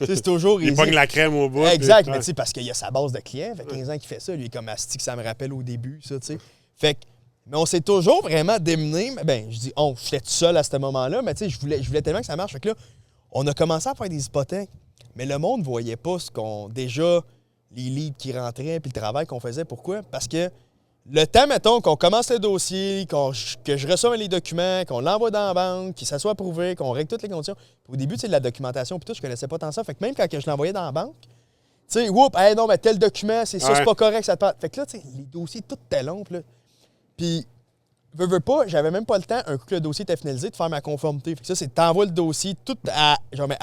c'est toujours... Il pogne la crème au bout. Exact, mais tu sais, parce qu'il y a sa base de clients. Fait 15 ans qu'il fait ça. Lui, comme Asti, que ça me rappelle au début, ça, tu sais. Fait que, mais on s'est toujours vraiment démené. Ben, je dis, j'étais tout seul à ce moment-là, mais tu sais, je voulais tellement que ça marche. Fait que là, on a commencé à faire des hypothèques. Mais le monde ne voyait pas déjà, les leads qui rentraient puis le travail qu'on faisait. Pourquoi? Parce que le temps, mettons, qu'on commence le dossier, que je reçois les documents, qu'on l'envoie dans la banque, que ça soit approuvé, qu'on règle toutes les conditions. Puis au début, tu sais, la documentation, puis tout, je connaissais pas tant ça. Fait que même quand je l'envoyais dans la banque, tu sais, hey, non, mais tel document, c'est ça, c'est pas correct, ça te parle. Fait que là, tu sais, les dossiers, tout était long, puis veux pas, j'avais même pas le temps, un coup que le dossier était finalisé, de faire ma conformité. Fait que ça, c'est t'envoies le dossier tout à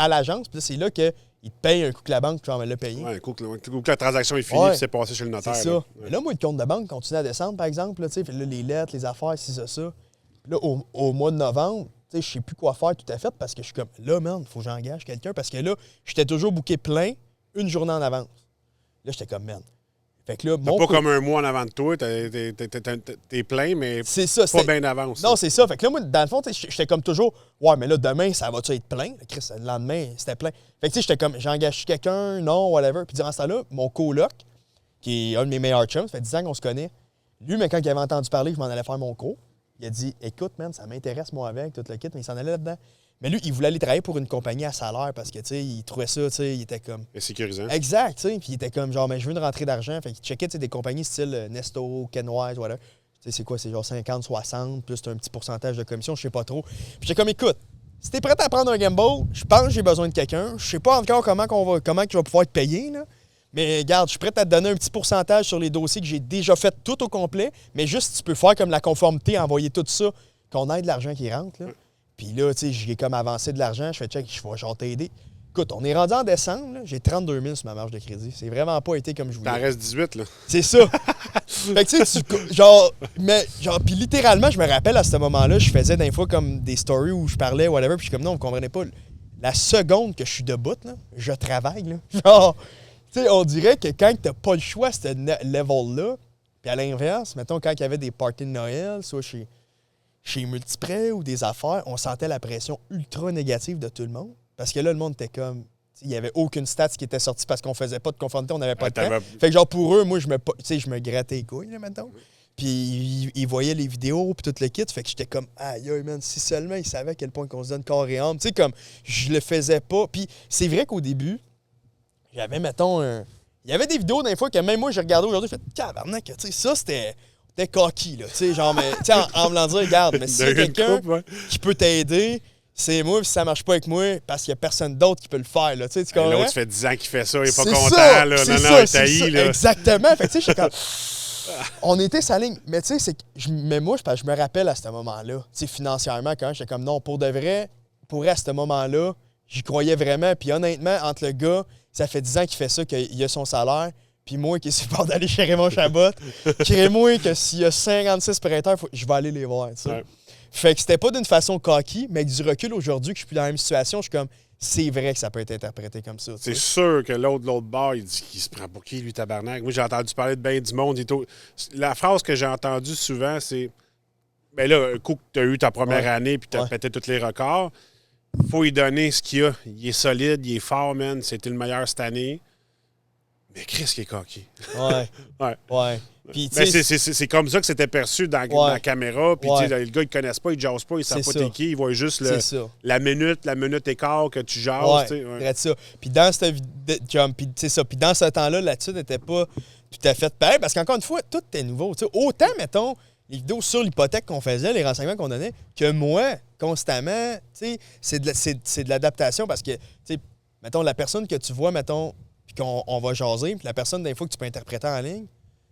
l'agence, puis là, c'est là que il te paye un coup que la banque, tu vas me le payer. Ouais, un coup que la transaction est finie, puis c'est passé chez le notaire. C'est ça. Là. Mais là, moi, le compte de banque continue à descendre, par exemple. Là, là, les lettres, les affaires, c'est ça. Puis là, au mois de novembre, je sais plus quoi faire tout à fait parce que je suis comme, là, man, il faut que j'engage quelqu'un parce que là, j'étais toujours booké plein une journée en avance. Là, j'étais comme, man. Fait que là, pas comme un mois en avant de toi, t'es plein, mais c'est ça, pas bien d'avance. Non, c'est ça. Fait que là, moi, dans le fond, j'étais comme toujours, ouais, mais là, demain, ça va-tu être plein? Chris, le lendemain, c'était plein. Fait que tu sais, j'étais comme, j'engage quelqu'un, non, whatever. Puis durant ce temps-là, mon coloc, qui est un de mes meilleurs chums, ça fait 10 ans qu'on se connaît, lui, mais quand il avait entendu parler que je m'en allais faire mon cours, il a dit, écoute, man, ça m'intéresse, moi, avec tout le kit, mais il s'en allait là-dedans. Mais lui, il voulait aller travailler pour une compagnie à salaire parce que, tu sais, il trouvait ça, tu sais, il était comme... Et sécurisant. Exact, tu sais. Puis il était comme, genre, mais je veux une rentrée d'argent. Fait qu'il checkait, tu sais, des compagnies style Nesto, Kenwise, whatever. Tu sais, c'est quoi? C'est genre 50, 60, plus un petit pourcentage de commission, je sais pas trop. Puis j'étais comme, écoute, si t'es prêt à prendre un gamble, je pense que j'ai besoin de quelqu'un. Je sais pas encore comment tu vas pouvoir te payer, là. Mais regarde, je suis prêt à te donner un petit pourcentage sur les dossiers que j'ai déjà fait tout au complet. Mais juste, tu peux faire comme la conformité, envoyer tout ça, qu'on ait de l'argent qui rentre, là. Puis là, tu sais, j'ai comme avancé de l'argent. Je fais check, je vais genre t'aider. Écoute, on est rendu en décembre, là, j'ai 32 000 sur ma marge de crédit. C'est vraiment pas été comme je voulais. T'en restes 18, là. C'est ça. Fait que tu sais, puis littéralement, je me rappelle à ce moment-là, je faisais des fois comme des stories où je parlais, whatever, puis je suis comme, non, vous comprenez pas. La seconde que je suis debout, là, je travaille, là. Genre, tu sais, on dirait que quand t'as pas le choix à ce level-là, puis à l'inverse, mettons, quand il y avait des parties de Noël, soit chez Multiprêt ou des affaires, on sentait la pression ultra négative de tout le monde. Parce que là, le monde était comme... Il n'y avait aucune stats qui était sortie parce qu'on faisait pas de conformité, on n'avait pas de temps. Fait que genre, pour eux, moi, je me grattais les couilles, là, mettons. Puis ils voyaient les vidéos, puis tout le kit. Fait que j'étais comme, aïe, man, si seulement ils savaient à quel point qu'on se donne corps et âme. Tu sais, comme, je le faisais pas. Puis c'est vrai qu'au début, j'avais, mettons, il y avait des vidéos d'un fois que même moi, j'ai regardé aujourd'hui, je fais, tabarnak, tu sais, ça, c'était coquille, là. Tu sais, genre, mais, tu sais, en me disant, regarde, mais s'il y a quelqu'un qui peut t'aider, c'est moi, puis si ça marche pas avec moi, parce qu'il y a personne d'autre qui peut le faire, là. Tu sais, comprends? L'autre, ça fait 10 ans qu'il fait ça, il est pas C'est content, ça, là. c'est Non, ça, non, il c'est taillit, ça. là. Exactement. Fait que, tu sais, j'étais comme... On était sa ligne. Mais tu sais, mais moi, je me rappelle à ce moment-là, tu sais, financièrement, quand j'étais comme, non, pour de vrai, à ce moment-là, j'y croyais vraiment. Puis honnêtement, entre le gars, ça fait 10 ans qu'il fait ça, qu'il a son salaire, puis moi qui suis pas d'aller chez Raymond Chabot, crée-moi que s'il y a 56 prêteurs, je vais aller les voir, tu sais. Ouais. Fait que c'était pas d'une façon cocky, mais avec du recul aujourd'hui, que je suis plus dans la même situation, je suis comme, c'est vrai que ça peut être interprété comme ça. C'est sûr que l'autre bord, il dit qu'il se prend pour qui, lui, tabarnak. Moi, j'ai entendu parler de ben du monde. La phrase que j'ai entendue souvent, c'est, ben là, un coup que tu as eu ta première année puis tu as pété tous les records, faut lui donner ce qu'il a. Il est solide, il est fort, man. C'était le meilleur cette année. Mais Chris qui est coquille. Ouais. Puis, c'est comme ça que c'était perçu dans la caméra. Puis le gars, il ne connaisse pas, il ne jase pas, il ne sait pas t'es qui. Il voit juste la minute et quart que tu jases. C'est ça. Puis dans ce temps-là, là-dessus, n'était pas tout à fait pareil. Parce qu'encore une fois, tout est nouveau. T'sais. Autant, mettons, les vidéos sur l'hypothèque qu'on faisait, les renseignements qu'on donnait, que moi, constamment, c'est de l'adaptation. Parce que, mettons, la personne que tu vois, mettons, puis qu'on va jaser, puis la personne, des fois, que tu peux interpréter en ligne,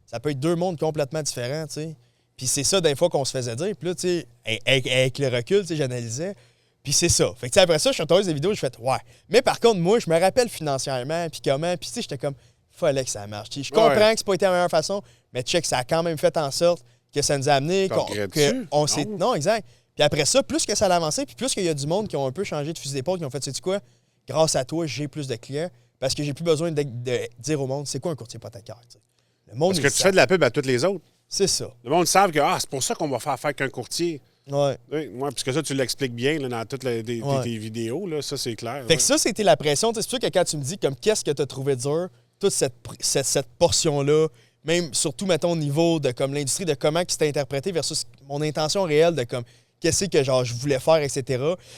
ça peut être deux mondes complètement différents, tu sais. Puis c'est ça, des fois, qu'on se faisait dire. Puis là, tu sais, avec le recul, tu sais, j'analysais. Puis c'est ça. Fait que, tu sais, après ça, je suis retourné des vidéos, je fais « Ouais ». Mais par contre, moi, je me rappelle financièrement, puis comment. Puis tu sais, j'étais comme « Fallait que ça marche ». Je comprends que c'est pas été la meilleure façon, mais check, ça a quand même fait en sorte que ça nous a amené, qu'on s'est... Non, exact. Puis après ça, plus que ça a avancé, puis plus qu'il y a du monde qui ont un peu changé de fusil d'épaule, qui ont fait « Sais-tu quoi? Grâce à toi, j'ai plus de clients. » Parce que j'ai plus besoin de dire au monde, c'est quoi un courtier hypothécaire? Le monde, parce que tu fais de la pub à tous les autres. C'est ça. Le monde savent que c'est pour ça qu'on va faire affaire qu'un courtier. Ouais. Oui, parce que ça, tu l'expliques bien là, dans toutes tes vidéos. Là, ça, c'est clair. Fait que ça, c'était la pression. C'est sûr que quand tu me dis comme qu'est-ce que tu as trouvé dur, toute cette portion-là, même surtout, mettons, au niveau de comme l'industrie, de comment c'était interprété versus mon intention réelle de comme qu'est-ce que genre je voulais faire, etc.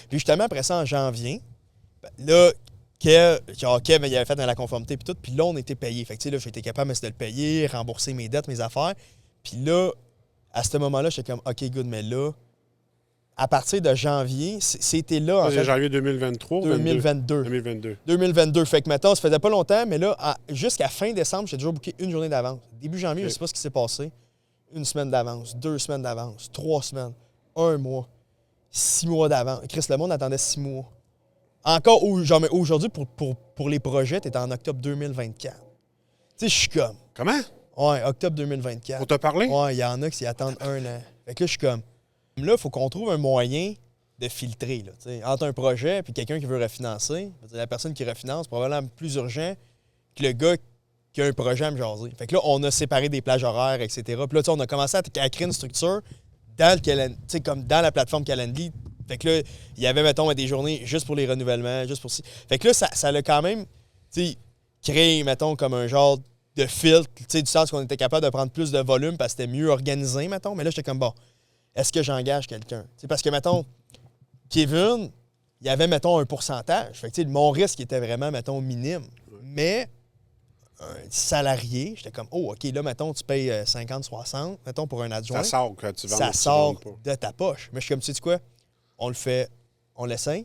Puis justement, après ça, en janvier, là, Kev, il avait fait dans la conformité puis tout, puis là, on était payé. Fait que, tu sais, là, j'ai été capable de le payer, rembourser mes dettes, mes affaires. Puis là, à ce moment-là, j'étais comme, OK, good, mais là, à partir de janvier, c'était là, en fait. Janvier 2023 2022. 2022. Fait que maintenant, ça faisait pas longtemps, mais là, jusqu'à fin décembre, j'ai toujours booké une journée d'avance. Début janvier, je sais pas ce qui s'est passé. 1 semaine d'avance, 2 semaines d'avance, 3 semaines, 1 mois, 6 mois d'avance. Chris, le monde attendait 6 mois. Encore, genre, mais aujourd'hui, pour les projets, t'es en octobre 2024. Tu sais, je suis comme... Comment? Ouais, octobre 2024. Pour te parler? Ouais, il y en a qui attendent 1 an. Fait que là, je suis comme... Là, il faut qu'on trouve un moyen de filtrer, là, tu sais, entre un projet et quelqu'un qui veut refinancer. La personne qui refinance, probablement plus urgent que le gars qui a un projet à me jaser. Fait que là, on a séparé des plages horaires, etc. Puis là, tu sais, on a commencé à créer une structure dans comme dans la plateforme Calendly. Fait que là, il y avait, mettons, des journées juste pour les renouvellements, juste pour... Fait que là, ça l'a quand même, tu sais, créé, mettons, comme un genre de filtre, tu sais, du sens qu'on était capable de prendre plus de volume parce que c'était mieux organisé, mettons. Mais là, j'étais comme, bon, est-ce que j'engage quelqu'un? T'sais, parce que, mettons, Kevin, il y avait, mettons, un pourcentage. Fait que, tu sais, mon risque était vraiment, mettons, minime. Mais un salarié, j'étais comme, oh, OK, là, mettons, tu payes 50-60, mettons, pour un adjoint. Ça sort quand tu vends. Ça sort de ta poche. Mais je suis comme, tu sais quoi? On le fait, on l'essaye.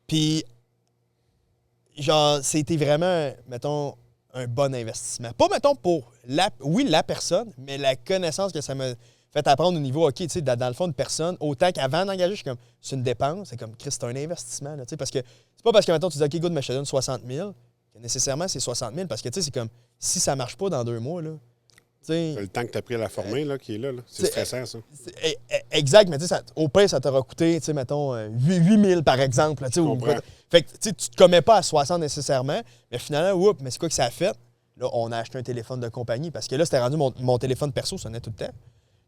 Puis, genre, c'était vraiment, mettons, un bon investissement. Pas, mettons, pour la personne, mais la connaissance que ça me fait apprendre au niveau, OK, tu sais, dans le fond, une personne, autant qu'avant d'engager, je suis comme, c'est une dépense, c'est comme, Chris, c'est un investissement, là, tu sais, parce que c'est pas parce que, maintenant tu dis, OK, good, mais je te donne 60 000, que nécessairement, c'est 60 000, parce que, tu sais, c'est comme, si ça marche pas dans 2 mois, là, tu sais... C'est le temps que tu as pris à la former, là, qui est là. C'est stressant, ça. Exact, mais tu sais, au pire, ça t'aura coûté, tu sais, mettons, 8 000, par exemple, tu sais, fait que, tu sais, tu te commets pas à 60 nécessairement, mais finalement, oups, mais c'est quoi que ça a fait? Là, on a acheté un téléphone de compagnie, parce que là, c'était rendu mon téléphone perso, ça sonnait tout le temps.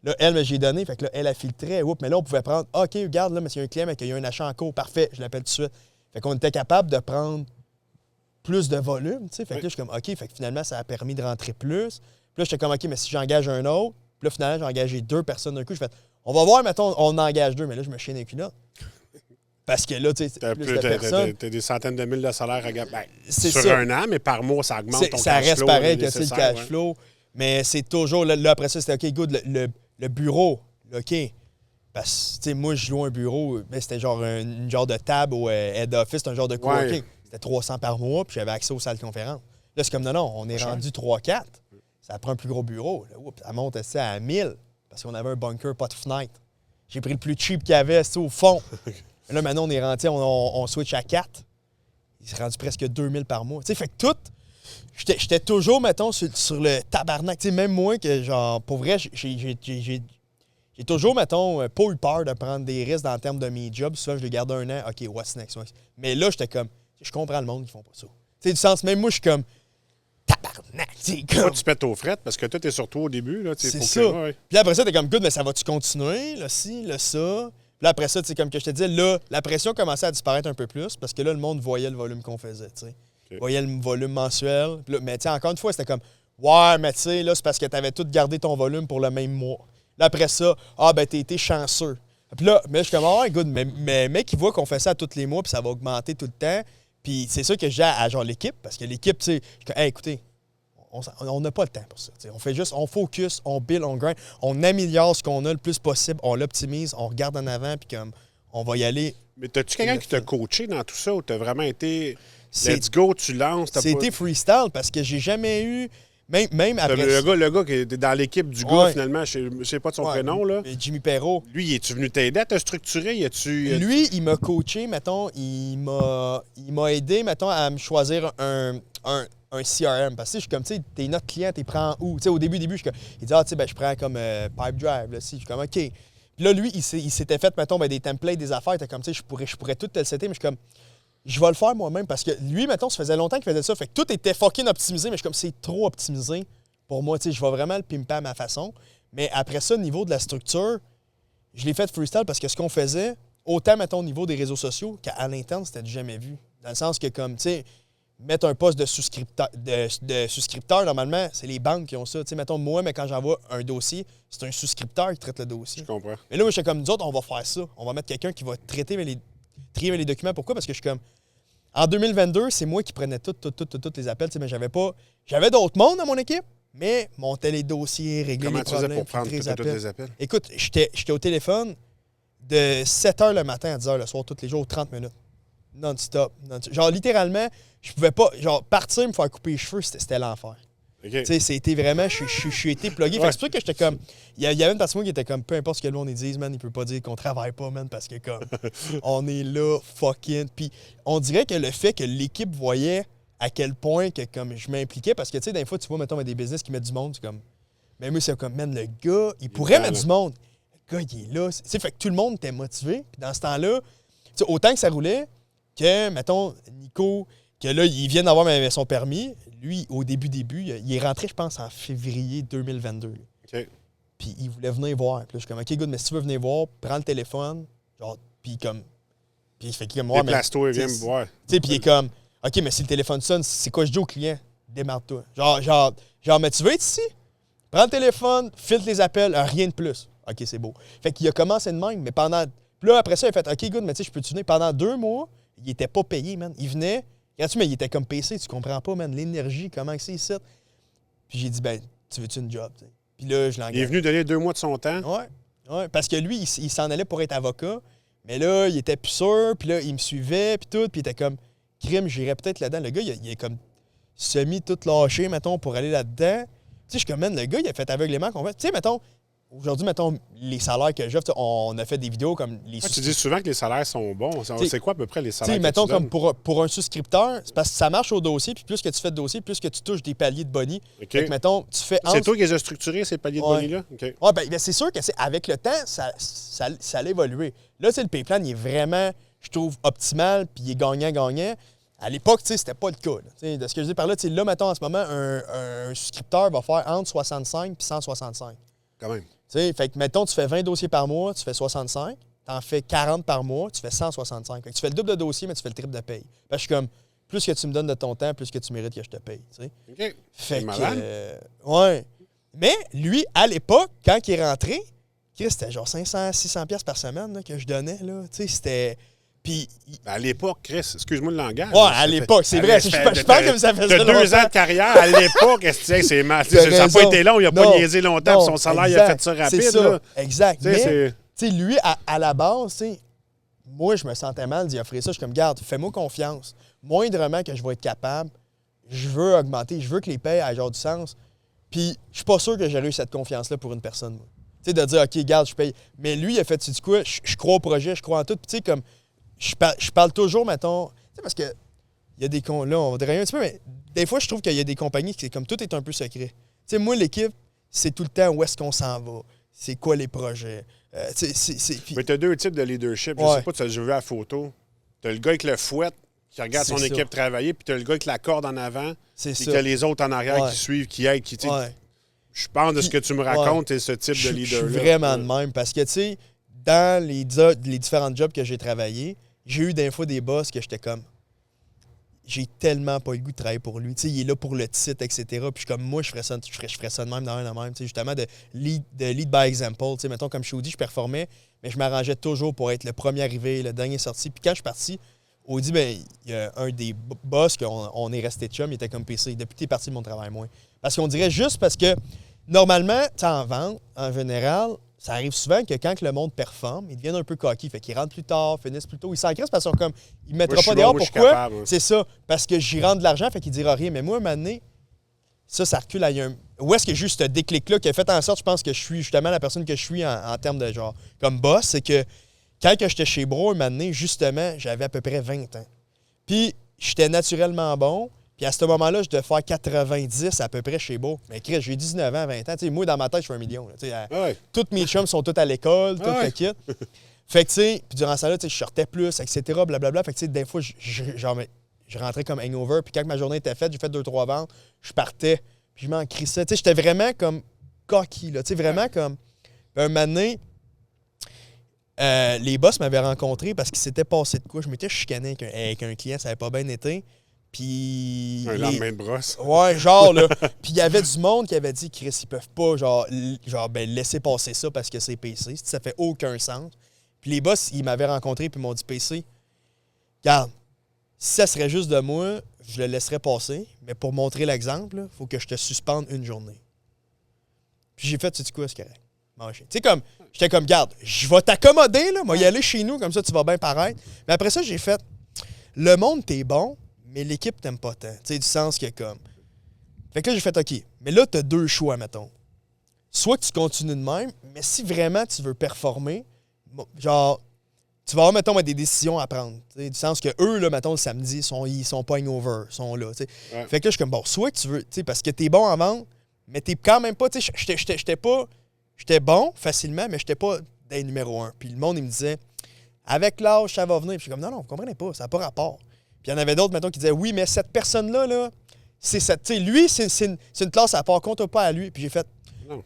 Là, elle, j'ai donné, fait que là, elle a filtré, oups, mais là, on pouvait prendre, OK, regarde, là, mais s'il y a un client, mais qu'il y a un achat en cours, parfait, je l'appelle tout de suite. Fait qu'on était capable de prendre plus de volume, tu sais. Fait que là, je suis comme, OK, fait que finalement, ça a permis de rentrer plus. Puis là, j'étais comme, OK, mais si j'engage un autre, puis là, finalement, j'ai engagé 2 personnes d'un coup, je fais, on va voir, mettons, on engage 2, mais là, je me chienne un culotte. Parce que là, tu sais, plus de personnes. T'as des centaines de mille de salaires à gagner. C'est sur ça. un an, mais par mois, ça augmente ton cash flow. Ça reste pareil que le cash flow. Mais c'est toujours, là, après ça, c'était OK, good, le bureau, OK. Parce que, tu sais, moi, je loue un bureau, ben, c'était genre une genre de table au head office, c'était un genre de coworking. C'était 300 par mois, puis j'avais accès aux salles de conférence. Là, c'est comme, non, on est rendu 3-4. Ça prend un plus gros bureau. Là, oups, ça monte ça à 1000, parce qu'on avait un bunker, pas de fenêtre. J'ai pris le plus cheap qu'il y avait, c'est au fond. Là, maintenant, on est rentré, on switch à 4. Il s'est rendu presque 2000 par mois. Tu sais, fait que tout, j'étais toujours, mettons, sur le tabarnak. Tu sais, même moi, que genre, pour vrai, j'ai toujours, mettons, pas eu peur de prendre des risques dans le terme de mes jobs. Souvent, je les garde un an. OK, what's next? Mais là, j'étais comme, je comprends le monde qui font pas ça. Tu sais, du sens, même moi, je suis comme, tabarnak. Toi, tu pètes aux frettes parce que toi, t'es sur toi au début. Là, c'est ça. Puis après ça, t'es comme, good, mais ça va-tu continuer? Là, ci, là, ça. Puis là, après ça, comme que je te disais, là, la pression commençait à disparaître un peu plus parce que là, le monde voyait le volume qu'on faisait, tu sais. Okay. Voyait le volume mensuel. Là, mais tu sais, encore une fois, c'était comme, ouais, mais tu sais, là, c'est parce que t'avais tout gardé ton volume pour le même mois. Là, après ça, ben, t'as été chanceux. Puis là, mais je suis comme, ah, good, mais mec, il voit qu'on fait ça tous les mois, puis ça va augmenter tout le temps. Puis c'est ça que j'ai à genre l'équipe, parce que l'équipe, tu sais, hey, écoutez, on n'a pas le temps pour ça. T'sais. On fait juste, on focus, on build, on grind, on améliore ce qu'on a le plus possible, on l'optimise, on regarde en avant, puis comme, on va y aller. Mais t'as-tu quelqu'un qui t'a coaché dans tout ça, ou t'as vraiment été, let's go, tu lances? C'était freestyle, parce que j'ai jamais eu... Même après... Le gars qui est dans l'équipe du gars, finalement, je ne sais pas de son prénom, là. Jimmy Perrault. Lui, es-tu venu t'aider à te structurer? Lui, il m'a coaché, mettons, il m'a aidé, mettons, à me choisir un CRM. Parce que je suis comme, tu sais, tes notes clients, tu les prends où? Tu sais, au début, je suis comme, il dit, tu sais, ben, je prends comme Pipe Drive, là, si. Je suis comme, OK. Puis là, lui, il s'était fait, mettons, ben, des templates, des affaires. T'es comme, tu sais, je pourrais tout te le setter, mais je suis comme, je vais le faire moi-même parce que lui, mettons, ça faisait longtemps qu'il faisait ça. Fait que tout était fucking optimisé, mais je suis comme, c'est trop optimisé pour moi. Tu sais, je vais vraiment le pimper à ma façon. Mais après ça, au niveau de la structure, je l'ai fait freestyle parce que ce qu'on faisait, autant, mettons, au niveau des réseaux sociaux qu'à l'interne, c'était du jamais vu. Dans le sens que, comme, tu sais, mettre un poste de souscripteur, normalement, c'est les banques qui ont ça. Tu sais, mettons, moi, mais quand j'envoie un dossier, c'est un souscripteur qui traite le dossier. Je comprends. Mais là, moi, j'étais comme, nous autres, on va faire ça. On va mettre quelqu'un qui va traiter trier les documents. Pourquoi? Parce que je suis comme... En 2022, c'est moi qui prenais tous les appels. Mais j'avais d'autres mondes dans mon équipe, mais montais les dossiers, réglais les problèmes. Comment tu faisais pour prendre tous les appels? Écoute, j'étais au téléphone de 7 h le matin à 10 h le soir, tous les jours, 30 minutes. Non-stop. Genre, littéralement, je pouvais pas... Genre, partir me faire couper les cheveux, c'était l'enfer. Okay. Tu sais, c'était vraiment... Je suis été plugué. Ouais. C'est pour ça que j'étais comme... Il y avait une partie de moi qui était comme... Peu importe ce que le monde dise, man, il peut pas dire qu'on travaille pas, man, parce que comme... on est là, fucking... Puis on dirait que le fait que l'équipe voyait à quel point que comme je m'impliquais, parce que, tu sais, des fois, tu vois, mettons, des business qui mettent du monde, c'est comme... Mais moi, c'est comme, man, le gars, il pourrait mettre du monde. Le gars, il est là. Tu sais, fait que tout le monde était motivé. Puis dans ce temps-là, tu sais, autant que ça roulait, que, mettons, Nico... que là, il vient d'avoir son permis. Lui, au début, il est rentré, je pense, en février 2022. OK. Puis il voulait venir voir. Puis là, je suis comme, OK, good, mais si tu veux venir voir, prends le téléphone. Genre, puis comme... Puis il fait qu'il me déplace-toi et viens me voir. Tu sais, puis il est comme, OK, mais si le téléphone sonne, c'est quoi je dis au client? Démarre-toi. Genre, mais tu veux être ici? Prends le téléphone, filtre les appels, rien de plus. OK, c'est beau. Fait qu'il a commencé de même, mais pendant... Puis là, après ça, il a fait, OK, good, mais tu sais, je peux-tu venir? Pendant 2 mois, il était pas payé, man. Il venait... Mais il était comme PC, tu comprends pas, man, l'énergie, comment c'est ici. Puis j'ai dit, ben, tu veux-tu une job? T'sais? Puis là, je l'engage. Il est venu donner 2 mois de son temps? Ouais, parce que lui, il s'en allait pour être avocat, mais là, il était plus sûr, puis là, il me suivait, puis tout, puis il était comme, crime, j'irais peut-être là-dedans. Le gars, il est comme semi tout lâché, mettons, pour aller là-dedans. Tu sais, je suis comme, man, le gars, il a fait aveuglément qu'on fait. Tu sais, mettons, aujourd'hui, mettons, les salaires que j'offre, on a fait des vidéos comme les Tu dis souvent que les salaires sont bons. C'est quoi à peu près les salaires que mettons, tu donnes? comme pour un souscripteur, c'est parce que ça marche au dossier, puis plus que tu fais de dossiers, plus que tu touches des paliers de boni. Okay. Fait que, mettons, tu fais... C'est toi qui les as structurés, ces paliers de boni-là? Okay. Oui, bien, c'est sûr que avec le temps, ça allait évoluer. Là, le pay plan, il est vraiment, je trouve, optimal, puis il est gagnant-gagnant. À l'époque, c'était pas le cas. Là. De ce que je dis par là, là, mettons, en ce moment, un souscripteur va faire entre 65 et 165. Quand même. Fait que, mettons, tu fais 20 dossiers par mois, tu fais 65. T'en fais 40 par mois, tu fais 165. Fait que tu fais le double de dossiers, mais tu fais le triple de paye. Parce que je suis comme, plus que tu me donnes de ton temps, plus que tu mérites que je te paye. T'sais. OK. Fait que, ouais. Mais lui, à l'époque, quand il est rentré, c'était genre 500-600$ par semaine là, que je donnais. Là. C'était... Puis, à l'époque, Chris, excuse-moi le langage. Ouais, à l'époque, c'est vrai. Je parle comme ça faisait longtemps. T'as 2 ans de carrière, à l'époque, c'est mal. Ça n'a pas été long, il n'a pas niaisé longtemps, puis son salaire, il a fait ça rapide. C'est ça, là. exact. Mais, lui, à la base, moi, je me sentais mal d'y offrir ça. Je suis comme, garde, fais-moi confiance. Moindrement que je vais être capable, je veux augmenter, je veux que les payes aient genre du sens. Puis, je suis pas sûr que j'aurais eu cette confiance-là pour une personne. Tu sais, de dire, OK, garde, je paye. Mais lui, il a fait, tu dis quoi, je crois au projet, je crois en tout. Puis, tu sais, comme, je parle toujours, mettons, tu sais, parce que il y a des là, on va dire un petit peu, mais des fois, je trouve qu'il y a des compagnies qui, comme tout est un peu secret. Tu sais, moi, l'équipe, c'est tout le temps où est-ce qu'on s'en va, c'est quoi les projets. Mais tu as 2 types de leadership. Je sais pas, tu as vu la photo. Tu as le gars avec le fouet qui regarde son équipe travailler, puis tu as le gars avec la corde en avant, puis tu as les autres en arrière qui suivent, qui aident, qui... Je pense de ce que tu me racontes, c'est ce type de leader-là. Je suis vraiment de même, parce que, tu sais, dans les différents jobs que j'ai travaillés, j'ai eu des fois des boss que j'étais comme... J'ai tellement pas le goût de travailler pour lui. Tu sais, il est là pour le titre, etc. Puis je suis comme, moi, je ferais ça de même, dans un même. Tu sais, justement, de lead by example. Tu sais, mettons, comme chez Audi, je performais, mais je m'arrangeais toujours pour être le premier arrivé, le dernier sorti. Puis quand je suis parti, Audi, ben il y a un des boss qu'on est resté chum, il était comme PC. Depuis que t'es parti de mon travail, moins. Parce qu'on dirait juste parce que, normalement, tu sais, en vente, en général, ça arrive souvent que quand le monde performe, ils deviennent un peu coquille. Fait qu'ils rentrent plus tard, finissent plus tôt. Ils s'encrissent parce qu'ils sont comme, ils ne mettront pas dehors. Pourquoi? C'est ça. Parce que j'y rentre de l'argent, fait qu'ils ne diront rien. Mais moi, à un moment donné, ça recule. Où est-ce que j'ai eu ce déclic-là qui a fait en sorte, je pense que je suis justement la personne que je suis en termes de genre, comme boss, c'est que quand j'étais chez Bro, un moment donné, justement, j'avais à peu près 20 ans. Puis, j'étais naturellement bon. Puis à ce moment-là, je devais faire 90 à peu près chez Beau. Mais Chris, j'ai 19 ans, 20 ans. T'sais, moi, dans ma tête, je fais 1 million. Toutes mes chums sont tous à l'école, tout le kit. Fait que, tu sais, puis durant ça, là, je sortais plus, etc., blablabla. Fait que, tu sais, des fois, je rentrais comme hangover. Puis quand ma journée était faite, j'ai fait 2-3 ventes, je partais. Puis je m'en crissais. Tu sais, j'étais vraiment comme cocky, là. Tu sais, vraiment comme... Un moment donné, les boss m'avaient rencontré parce qu'il s'était passé de quoi. Je m'étais chicané avec un client, ça n'avait pas bien été. Puis... Un lendemain de brosse. Ouais, genre, là. Puis il y avait du monde qui avait dit, Chris, ils peuvent pas, laisser passer ça parce que c'est PC. Ça fait aucun sens. Puis les boss, ils m'avaient rencontré puis ils m'ont dit, PC, regarde, si ça serait juste de moi, je le laisserais passer. Mais pour montrer l'exemple, il faut que je te suspende une journée. Puis j'ai fait, tu sais quoi, c'est correct. Tu sais, comme, j'étais comme, garde, je vais t'accommoder, là. Moi, y aller chez nous, comme ça, tu vas bien paraître. Mais après ça, j'ai fait, le monde, t'es bon. Mais l'équipe t'aime pas tant. Tu sais, du sens que comme... Fait que là, j'ai fait OK. Mais là, t'as 2 choix, mettons. Soit que tu continues de même, mais si vraiment tu veux performer, genre, tu vas avoir, mettons, des décisions à prendre. Tu sais, du sens que eux, là, mettons, le samedi, ils sont pas hangover, ils sont là. Tu sais. Ouais. Fait que là, je suis comme, bon, soit que tu veux, tu sais, parce que t'es bon en vente, mais t'es quand même pas, tu sais, j'étais bon facilement, mais j'étais pas des numéro 1. Puis le monde, il me disait, avec l'âge, ça va venir. Puis je suis comme, non, vous comprenez pas, ça n'a pas rapport. Puis il y en avait d'autres, mettons, qui disaient, oui, mais cette personne-là, là, c'est cette. Tu sais, lui, c'est une classe à part, compte pas à lui. Puis j'ai fait,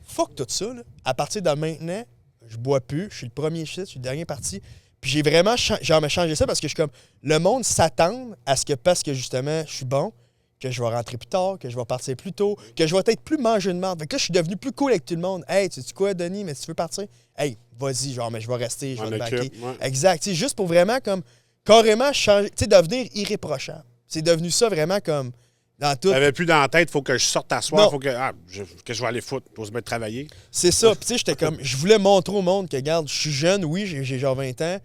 fuck tout ça, là. À partir de maintenant, je bois plus, je suis le premier shit, je suis le dernier parti. Puis j'ai vraiment changé ça parce que je suis comme, le monde s'attend à ce que, parce que justement, je suis bon, que je vais rentrer plus tard, que je vais partir plus tôt, que je vais être plus mangeux de merde. Fait que là, je suis devenu plus cool avec tout le monde. Hey, tu sais quoi, Denis, mais si tu veux partir, hey, vas-y, genre, mais je vais rester, je vais te backer. Ouais. Exact. Tu sais, juste pour vraiment comme. Carrément changer, tu sais, devenir irréprochable. C'est devenu ça vraiment comme dans tout. T'avais plus dans la tête, faut que je sorte à soir, faut que je vais aller foutre pour se mettre travailler. C'est ça. Puis tu sais, j'étais comme, je voulais montrer au monde que, regarde, je suis jeune, oui, j'ai genre 20 ans,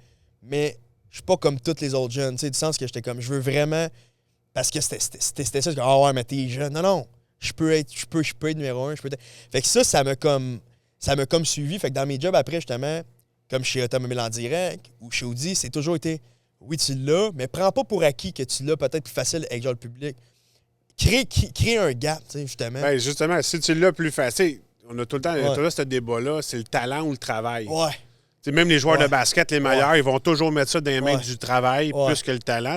mais je suis pas comme tous les autres jeunes. Tu sais, du sens que j'étais comme, je veux vraiment, parce que c'était ça, ah ouais, mais t'es jeune. Non, je peux être numéro 1, Fait que ça m'a comme, ça m'a comme suivi. Fait que dans mes jobs après, justement, comme chez Automobile en direct ou chez Audi, c'est toujours été, oui, tu l'as, mais prends pas pour acquis que tu l'as peut-être plus facile avec genre le public. Crée un gap, tu sais, justement. Ben, justement, si tu l'as plus facile, on a tout le temps ce débat-là, c'est le talent ou le travail. Ouais. T'sais, même les joueurs de basket, les meilleurs, ils vont toujours mettre ça dans les mains du travail plus que le talent.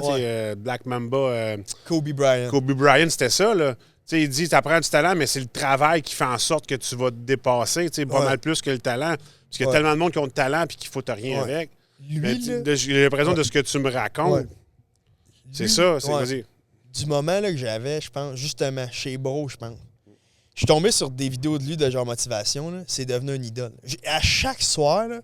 Black Mamba, Kobe Bryant. Kobe Bryant, c'était ça. Là. Il dit tu apprends du talent, mais c'est le travail qui fait en sorte que tu vas te dépasser pas mal plus que le talent. Parce qu'il y a tellement de monde qui ont le talent et qu'il ne faut rien avec. Lui, j'ai l'impression de ce que tu me racontes. C'est ça. Vas-y. Du moment là, que j'avais, je pense, justement, chez Bro, je pense. Je suis tombé sur des vidéos de lui de genre motivation. Là, c'est devenu une idole. À chaque soir, là,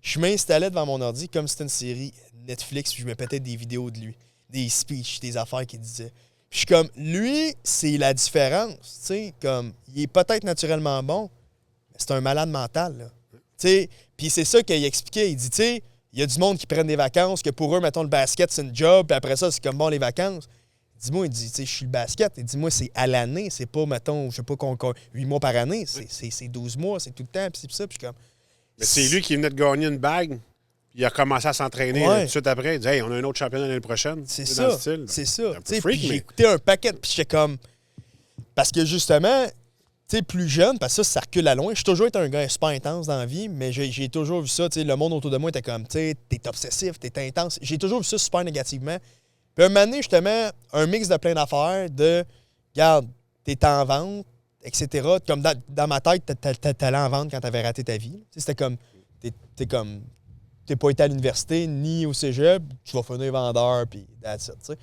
je m'installais devant mon ordi comme si c'était une série Netflix, puis je me pétais des vidéos de lui, des speeches, des affaires qu'il disait. Puis je suis comme, lui, c'est la différence, tu sais, comme, il est peut-être naturellement bon, mais c'est un malade mental, là. Tu sais, puis c'est ça qu'il expliquait, il dit, tu sais, il y a du monde qui prennent des vacances, que pour eux, mettons, le basket, c'est une job, puis après ça, c'est comme, bon, les vacances. Dis-moi, il dit, tu sais, je suis le basket, et dis-moi, c'est à l'année, c'est pas, mettons, je sais pas, 8 mois par année, c'est 12 mois, c'est tout le temps, puis c'est ça, puis je suis comme... Mais c'est lui qui venait de gagner une bague. Il a commencé à s'entraîner tout de suite après. Il dit hey, on a un autre championnat l'année prochaine. C'est ça. C'est ça. Freak, j'ai écouté un paquet, puis j'étais comme. Parce que justement, tu sais, plus jeune, parce que ça recule à loin. J'ai toujours été un gars super intense dans la vie, mais j'ai toujours vu ça. Tu sais, le monde autour de moi était comme, tu sais, t'es obsessif, t'es intense. J'ai toujours vu ça super négativement. Puis un moment donné, justement, un mix de plein d'affaires, de, regarde, t'es en vente, etc. Comme dans ma tête, t'allais en vente quand t'avais raté ta vie. C'était comme, t'es pas été à l'université ni au cégep, tu vas finir vendeur, puis that's it, t'sais.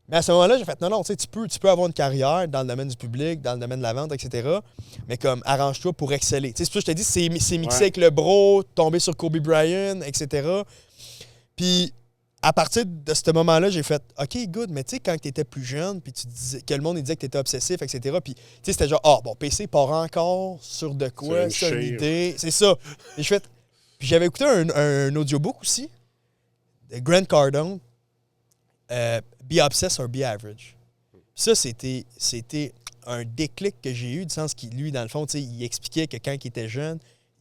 Mais à ce moment-là, j'ai fait, non, tu peux avoir une carrière dans le domaine du public, dans le domaine de la vente, etc. Mais comme, arrange-toi pour exceller. T'sais, c'est pour ça que je t'ai dit, c'est mixé avec le bro, tomber sur Kobe Bryant, etc. Puis, à partir de ce moment-là, j'ai fait OK, good, mais tu sais, quand tu étais plus jeune, puis tu disais que le monde disait que tu étais obsessif, etc. Puis, tu sais, c'était genre, bon, PC part encore sur de quoi, c'est une idée. C'est ça. Et je fais. Puis, j'avais écouté un audiobook aussi de Grant Cardone, Be Obsessed or Be Average. Ça, c'était un déclic que j'ai eu, du sens qu'il, lui, dans le fond, tu sais, il expliquait que quand il était jeune,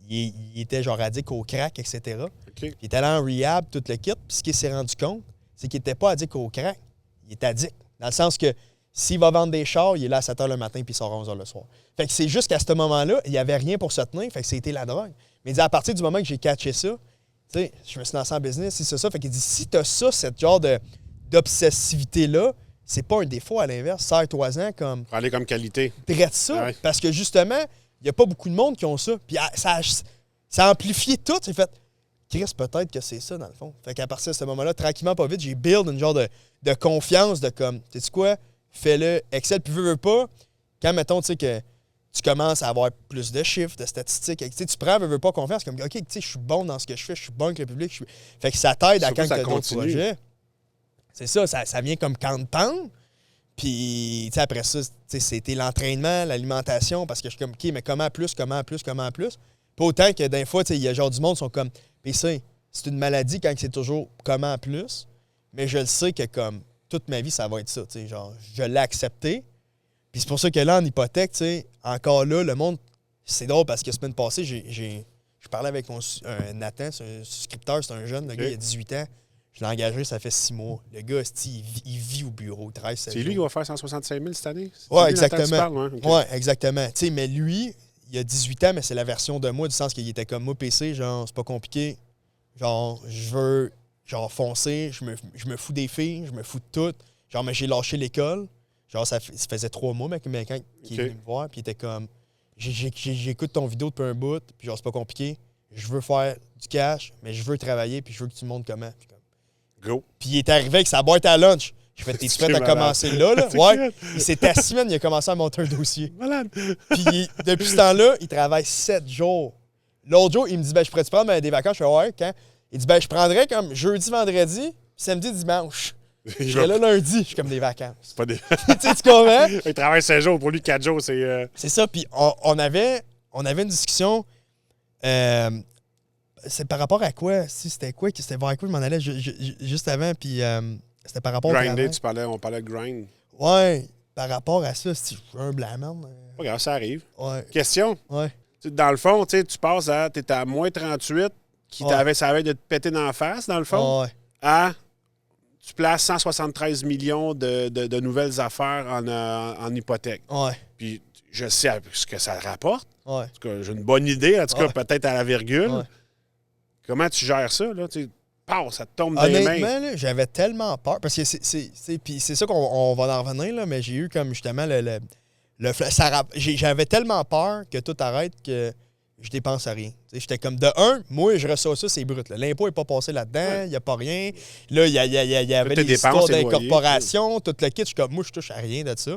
il était genre addict au crack, etc. Okay. Il était allé en rehab, tout le kit. Puis ce qu'il s'est rendu compte, c'est qu'il n'était pas addict au crack. Il est addict. Dans le sens que s'il va vendre des chars, il est là à 7 h le matin puis il sort à 11 h le soir. Fait que c'est juste qu'à ce moment-là, il n'y avait rien pour se tenir. Fait que c'était la drogue. Mais il dit, à partir du moment que j'ai catché ça, tu sais, je me suis lancé en business, si c'est ça. Fait qu'il dit, si tu as ça, cette genre d'obsessivité-là, c'est pas un défaut, à l'inverse. Serre-toi-en comme. Parler comme qualité. Traite ça. Ouais. Parce que justement, il n'y a pas beaucoup de monde qui ont ça. Puis ça a amplifié tout. C'est fait, Chris, peut-être que c'est ça, dans le fond. Fait qu'à partir de ce moment-là, tranquillement, pas vite, j'ai build une genre de confiance de comme, tu sais quoi, fais-le, Excel, puis veux pas. Quand, mettons, tu sais, que tu commences à avoir plus de chiffres, de statistiques, tu prends, veux pas confiance, comme, OK, tu sais, je suis bon dans ce que je fais, je suis bon avec le public. Fait que ça t'aide à quand tu as d'autres projets. C'est ça, ça vient comme canne-pente. Puis, tu sais, après ça, c'était l'entraînement, l'alimentation, parce que je suis comme, OK, mais comment plus? Pas autant que des fois, il y a genre du monde qui sont comme, PC, c'est une maladie quand c'est toujours comment plus, mais je le sais que comme toute ma vie, ça va être ça, tu sais, genre, je l'ai accepté. Puis c'est pour ça que là, en hypothèque, tu sais, encore là, le monde, c'est drôle parce que la semaine passée, je parlais avec Nathan, c'est un souscripteur, c'est un jeune, le gars, il a 18 ans. Je l'ai engagé, ça fait 6 mois. Le gars, il vit au bureau, il travaille 7 jours. C'est lui qui va faire 165 000 cette année? Oui, exactement. Okay. Exactement. Tu sais, mais lui, il a 18 ans, mais c'est la version de moi, du sens qu'il était comme moi, PC, genre, c'est pas compliqué. Genre, je veux, genre, foncer, je me fous des filles, je me fous de tout. Genre, mais j'ai lâché l'école. Genre, ça faisait 3 mois, mais quand il est venu me voir, puis il était comme, j'écoute ton vidéo depuis un bout, puis genre, c'est pas compliqué. Je veux faire du cash, mais je veux travailler, puis je veux que tu me montres comment. Go. Puis il est arrivé avec sa boîte à lunch. Je fais, t'es-tu prêt à commencer là? Ouais. Il s'est assis, man, il a commencé à monter un dossier. Malade. Puis depuis ce temps-là, il travaille 7 jours. L'autre jour, il me dit, je pourrais-tu prendre des vacances? Je fais, ouais, quand? Il dit, je prendrais comme jeudi, vendredi, samedi, dimanche. Je serais là lundi, je suis comme des vacances. C'est pas des. Tu comprends? Il travaille 16 jours, pour lui, 4 jours, c'est. C'est ça, puis on avait une discussion. C'est par rapport à quoi? Si c'était quoi? C'était vers quoi je m'en allais juste avant, puis c'était par rapport Grinder, on parlait de grind. Ouais, par rapport à ça, c'est un blâme. Pas grave, ça arrive. Ouais. Question? Ouais. Dans le fond, tu passes à... Tu étais à moins 38, ça avait de te péter dans la face, dans le fond, à... Tu places 173 millions de nouvelles affaires en hypothèque. Ouais. Puis je sais ce que ça rapporte. Ouais. En tout cas, j'ai une bonne idée, en tout cas, peut-être à la virgule. Ouais. Comment tu gères ça, là? Ça te tombe dans les mains. Honnêtement, là, j'avais tellement peur. Parce que puis c'est ça qu'on va en revenir, là, mais j'ai eu comme justement j'avais tellement peur que tout arrête que je dépense à rien. J'étais comme de un, moi, je reçois ça, c'est brut. L'impôt n'est pas passé là-dedans, il n'y a pas rien. Là, il y avait les histoires d'incorporation, tout le kit. Je suis comme, moi, je touche à rien de ça.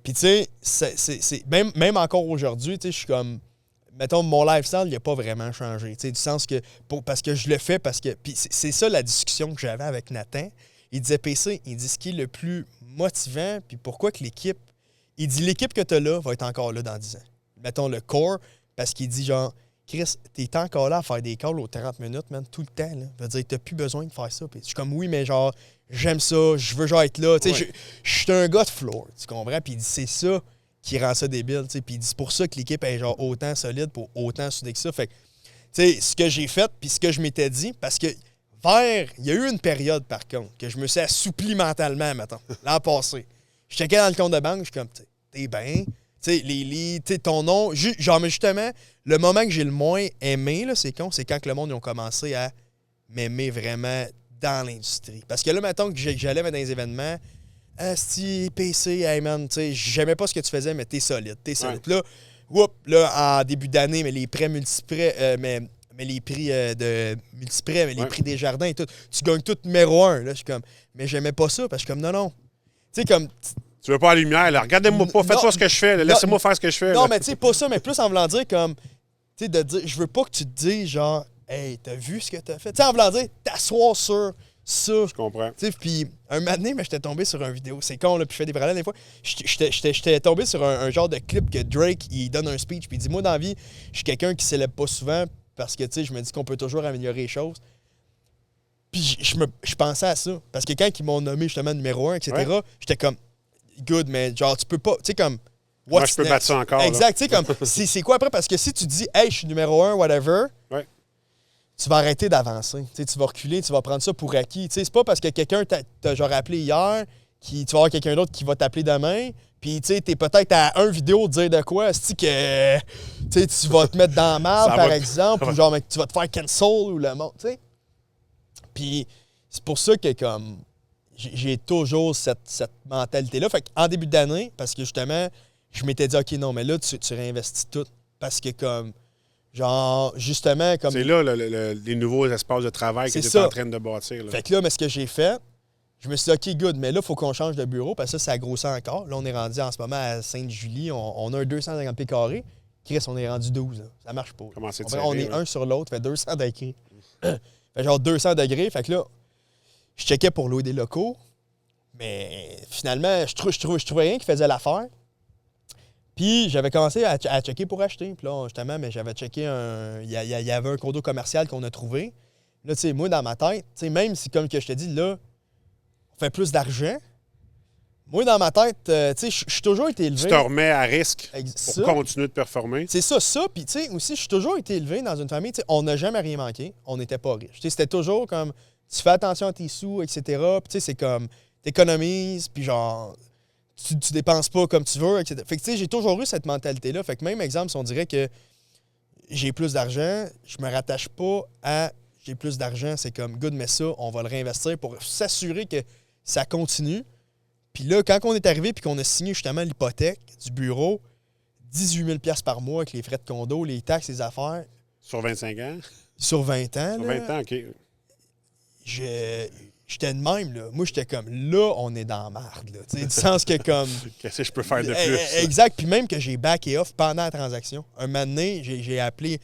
Puis, tu sais, même encore aujourd'hui, je suis comme, mettons, mon lifestyle, il n'a pas vraiment changé. Du sens que, parce que je le fais, puis c'est ça la discussion que j'avais avec Nathan. Il disait, PC, il dit ce qui est le plus motivant, puis pourquoi que l'équipe, il dit, l'équipe que tu as là va être encore là dans 10 ans. Mettons le core, parce qu'il dit, genre, Chris, t'es encore là à faire des calls aux 30 minutes, man, tout le temps, là. Je veux dire, t'as plus besoin de faire ça. Puis je suis comme, oui, mais genre, j'aime ça, je veux genre être là. Tu sais, je suis un gars de floor, tu comprends? Puis il dit, c'est ça qui rend ça débile, tu sais. Puis il dit, c'est pour ça que l'équipe est genre autant solide, pour autant soudée que ça. Fait que, tu sais, ce que j'ai fait, puis ce que je m'étais dit, parce que il y a eu une période, par contre, que je me suis assoupli mentalement, mettons, l'an passé. Je checkais dans le compte de banque, je suis comme, t'es bien. Tu sais, ton nom, genre, mais justement, le moment que j'ai le moins aimé, là, c'est quand le monde ils ont commencé à m'aimer vraiment dans l'industrie. Parce que là, mettons que j'allais dans des événements, Asti, PC, hey man, tu sais, j'aimais pas ce que tu faisais, mais t'es solide. Ouais. Là, en début d'année, mais les prêts multiprêts, mais les prix de multiprêts, mais les prix des jardins et tout, tu gagnes tout numéro 1. Là, je suis comme, mais j'aimais pas ça, parce que je suis comme, non. Tu sais, comme... Tu veux pas la lumière, là. Regardez-moi pas, faites pas ce que je fais, laissez-moi faire ce que je fais. Non, là. mais tu sais, pas ça, mais plus en voulant dire comme, tu sais, de dire, je veux pas que tu te dises genre, hey, t'as vu ce que t'as fait? Tu sais, en voulant dire, t'asseoir sur ça. Je comprends. Tu sais, puis un matin donné, j'étais tombé sur une vidéo. C'est con, là, puis je fais des parallèles des fois. J'étais tombé sur un genre de clip que Drake, il donne un speech, puis il dit, moi, dans la vie, je suis quelqu'un qui célèbre pas souvent parce que, tu sais, je me dis qu'on peut toujours améliorer les choses. Puis je pensais à ça. Parce que quand ils m'ont nommé justement numéro 1, etc., j'étais comme, good, mais genre, tu peux pas, tu sais, comme... Moi, je peux battre ça encore. Exact, tu sais, comme, c'est quoi après? Parce que si tu dis, hey, je suis numéro 1, whatever, tu vas arrêter d'avancer. Tu vas reculer, tu vas prendre ça pour acquis. Tu sais, c'est pas parce que quelqu'un t'a genre appelé hier, tu vas avoir quelqu'un d'autre qui va t'appeler demain, puis tu sais, t'es peut-être à un vidéo de dire de quoi, c'est que tu vas te mettre dans la merde, par exemple, ou genre, mec, tu vas te faire cancel ou le monde, tu sais. Puis c'est pour ça que, comme... J'ai toujours cette mentalité-là. Fait qu'en début d'année, parce que justement, je m'étais dit, OK, non, mais là, tu réinvestis tout. Parce que comme, genre, justement, comme... C'est là les nouveaux espaces de travail que tu es en train de bâtir. Là. Fait que là, mais ce que j'ai fait, je me suis dit, OK, good, mais là, il faut qu'on change de bureau, parce que ça grossit encore. Là, on est rendu en ce moment à Sainte-Julie, on a un 250 pieds carrés. Chris, on est rendu 12. Là. Ça marche pas. Comment c'est on est un sur l'autre, fait 200 degrés. Fait genre 200 degrés, fait que là, je checkais pour louer des locaux, mais finalement, je trouvais rien qui faisait l'affaire. Puis j'avais commencé à checker pour acheter. Puis là, justement, mais j'avais checké il y avait un condo commercial qu'on a trouvé. Là, tu sais, moi, dans ma tête, tu sais, même si, comme que je te dis, là, on fait plus d'argent, moi, dans ma tête, tu sais, je suis toujours été élevé... Tu te remets à risque pour continuer de performer. C'est ça. Puis, tu sais, aussi, je suis toujours été élevé dans une famille, tu sais, on n'a jamais rien manqué, on n'était pas riche. Tu sais, c'était toujours comme... Tu fais attention à tes sous, etc. Puis, tu sais, c'est comme, t'économises, puis genre, tu dépenses pas comme tu veux, etc. Fait que, tu sais, j'ai toujours eu cette mentalité-là. Fait que même exemple, si on dirait que j'ai plus d'argent, je me rattache pas à j'ai plus d'argent, c'est comme, good, mais ça, on va le réinvestir pour s'assurer que ça continue. Puis là, quand on est arrivé puis qu'on a signé justement l'hypothèque du bureau, 18 000 $ par mois avec les frais de condo, les taxes, les affaires. Sur 25 ans? Sur 20 ans, Sur 20 ans, OK. J'étais de même, là. Moi, j'étais comme, là, on est dans la marde, là. Tu sais, du sens que comme... Qu'est-ce que je peux faire de plus? Exact. Puis même que j'ai back et off pendant la transaction. Un moment donné, j'ai appelé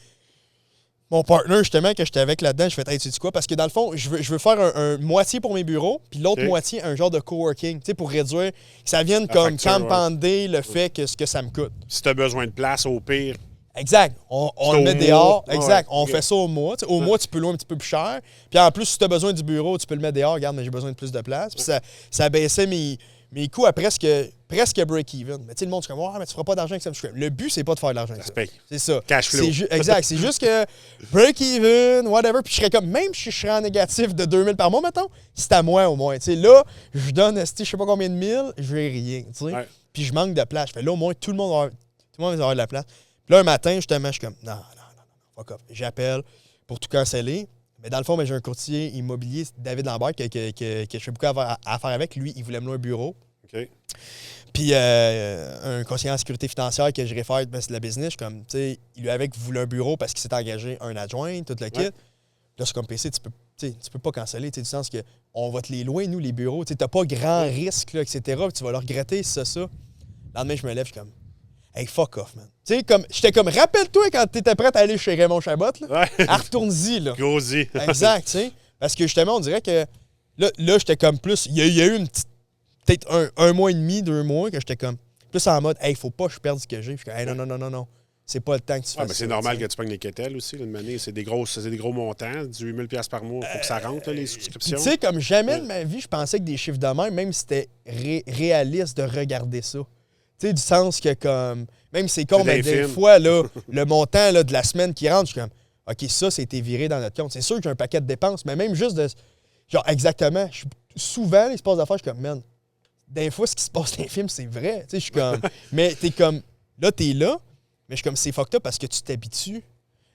mon partner, justement, que j'étais avec là-dedans. Je fais, hey, tu sais quoi? Parce que dans le fond, je veux faire un moitié pour mes bureaux, puis l'autre moitié, un genre de coworking, tu sais, pour réduire, que ça vienne comme commander le fait que ce que ça me coûte. Si tu as besoin de place, au pire... Exact. On le met dehors. Exact. On fait ça au mois. T'sais, au mois, tu peux louer un petit peu plus cher. Puis en plus, si tu as besoin du bureau, tu peux le mettre dehors. Regarde, mais j'ai besoin de plus de place. Puis ça baissait mes coûts à presque break-even. Mais tu sais, le monde, c'est comme, mais tu feras pas d'argent avec ça. Le but, c'est pas de faire de l'argent avec ça. C'est ça. Cash flow. Exact. C'est juste que break-even, whatever. Puis je serais comme, même si je serais en négatif de 2000 par mois, mettons, c'est à moi au moins. Tu sais, là, je donne, je sais pas combien de mille, je vais rien. Tu sais. Puis je manque de place. Je fais là, au moins, tout le monde va avoir de la place. Puis là, un matin, justement, je suis comme, non, fuck off. J'appelle pour tout canceller. Mais dans le fond, j'ai un courtier immobilier, David Lambert, que je fais beaucoup à faire avec. Lui, il voulait me louer un bureau. OK. Puis un conseiller en sécurité financière que je réfère de la business, je suis comme, tu sais, il lui avait voulu un bureau parce qu'il s'est engagé un adjoint, tout le kit. Là, c'est comme PC, tu peux pas canceller, du sens que on va te les louer, nous, les bureaux. Tu n'as pas grand risque, là, etc. Puis tu vas le regretter, c'est ça. Le lendemain, je me lève, je suis comme, hey, fuck off, man. Tu sais, j'étais comme, rappelle-toi quand tu étais prêt à aller chez Raymond Chabot, là. Retourne-y, là. Go-y. Exact, tu sais. Parce que justement, on dirait que là j'étais comme plus. Il y a eu une petite. Peut-être un mois et demi, 2 mois, que j'étais comme plus en mode, hey, faut pas que je perde ce que j'ai. Je suis comme, hey, non. C'est pas le temps que tu fasses mais c'est normal que tu pognes les quêtelles aussi. Une année, c'est des gros montants. 18 000 $ par mois, il faut que ça rentre, là, les souscriptions. Tu sais, comme jamais de ma vie, je pensais que des chiffres de même si c'était réaliste de regarder ça. Tu sais, du sens que, comme, même si c'est con, mais des fois, là, le montant là, de la semaine qui rentre, je suis comme, OK, ça, c'était viré dans notre compte. C'est sûr que j'ai un paquet de dépenses, mais même juste de. Genre, exactement. Souvent, il se passe d'affaires, je suis comme, man, des fois, ce qui se passe dans les films, c'est vrai. Tu sais, je suis comme. Mais t'es comme. Là, t'es là, mais je suis comme, c'est fucked up parce que tu t'habitues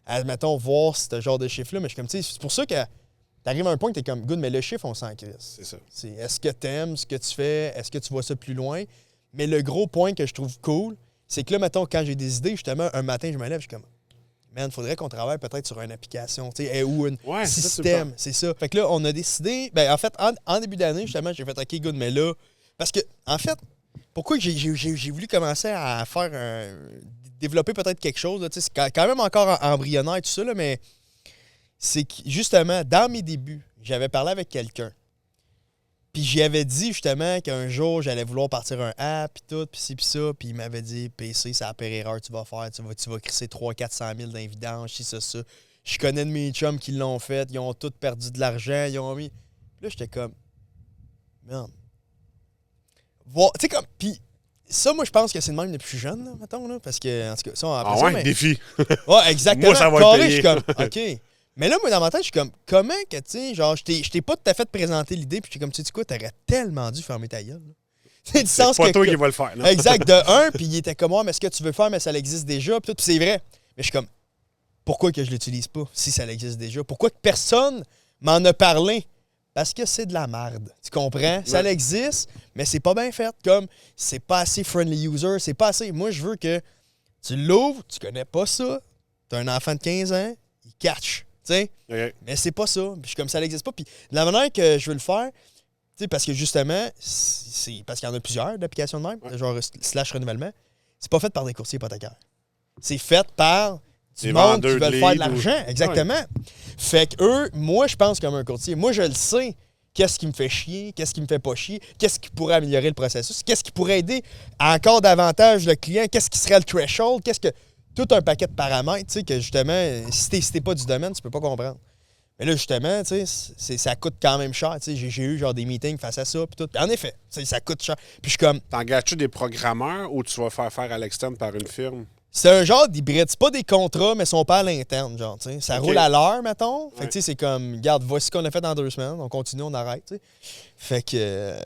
à, mettons, voir ce genre de chiffre-là. Mais je suis comme, tu sais, c'est pour ça que t'arrives à un point que t'es comme, good, mais le chiffre, on s'en crisse. C'est ça. Est-ce que t'aimes ce que tu fais? Est-ce que tu vois ça plus loin? Mais le gros point que je trouve cool, c'est que là, mettons, quand j'ai des idées, justement, un matin, je me lève, je suis comme, man, faudrait qu'on travaille peut-être sur une application, tu sais, ou un système, c'est ça. Fait que là, on a décidé, ben en fait, en début d'année, justement, j'ai fait, OK, good, mais là, parce que, en fait, pourquoi j'ai voulu commencer à faire développer peut-être quelque chose, tu sais, c'est quand même encore embryonnaire, tout ça, là, mais c'est que, justement, dans mes débuts, j'avais parlé avec quelqu'un. Puis j'y avais dit justement qu'un jour, j'allais vouloir partir un app, puis tout, puis ci, puis ça. Puis il m'avait dit, PC, c'est la pire erreur que tu vas faire. Tu vas crisser 300-400 000 dans vidange, si ça. Je connais de mes chums qui l'ont fait. Ils ont tous perdu de l'argent. Ils ont mis. Puis là, j'étais comme, merde. Tu sais, comme. Puis ça, moi, je pense que c'est le même depuis que je suis jeune, là, mettons, là. Parce que, en tout cas, ça, on après ça, mais... défi. Ouais, exactement. Moi, ça va être payé. Je suis comme, OK. Mais là, moi, dans ma tête, je suis comme, comment que, tu sais, genre, je t'ai pas tout à fait présenté l'idée, puis je suis comme, tu sais quoi, t'aurais tellement dû fermer ta gueule. C'est du sens pas que, toi qui va le faire, non? Exact, de un, puis il était comme, mais ce que tu veux faire, mais ça existe déjà, puis c'est vrai. Mais je suis comme, pourquoi que je l'utilise pas, si ça existe déjà? Pourquoi que personne m'en a parlé? Parce que c'est de la merde, tu comprends? Ça existe, mais c'est pas bien fait, comme, c'est pas assez friendly user, c'est pas assez. Moi, je veux que tu l'ouvres, tu connais pas ça, t'as un enfant de 15 ans, il catch. Okay. Mais c'est pas ça. Je suis comme ça n'existe pas. Puis de la manière que je veux le faire, parce que justement, c'est parce qu'il y en a plusieurs d'applications de même, genre / renouvellement, c'est pas fait par des courtiers hypothécaires. C'est fait par du monde qui veulent faire de l'argent. Exactement. Ouais. Fait que eux, moi, je pense comme un courtier. Moi, je le sais. Qu'est-ce qui me fait chier? Qu'est-ce qui me fait pas chier? Qu'est-ce qui pourrait améliorer le processus? Qu'est-ce qui pourrait aider encore davantage le client? Qu'est-ce qui serait le threshold? Tout un paquet de paramètres, tu sais, que justement, si t'es pas du domaine, tu peux pas comprendre. Mais là, justement, tu sais, ça coûte quand même cher, tu sais. J'ai eu genre des meetings face à ça, puis tout. Puis en effet, ça coûte cher. Puis je suis comme... T'engages-tu des programmeurs ou tu vas faire à l'externe par une firme? C'est un genre d'hybride. C'est pas des contrats, mais ils sont pas à l'interne, genre, tu sais. Ça roule à l'heure, mettons. Fait que, tu sais, c'est comme, regarde, voici ce qu'on a fait dans 2 semaines. On continue, on arrête, tu sais. Fait que...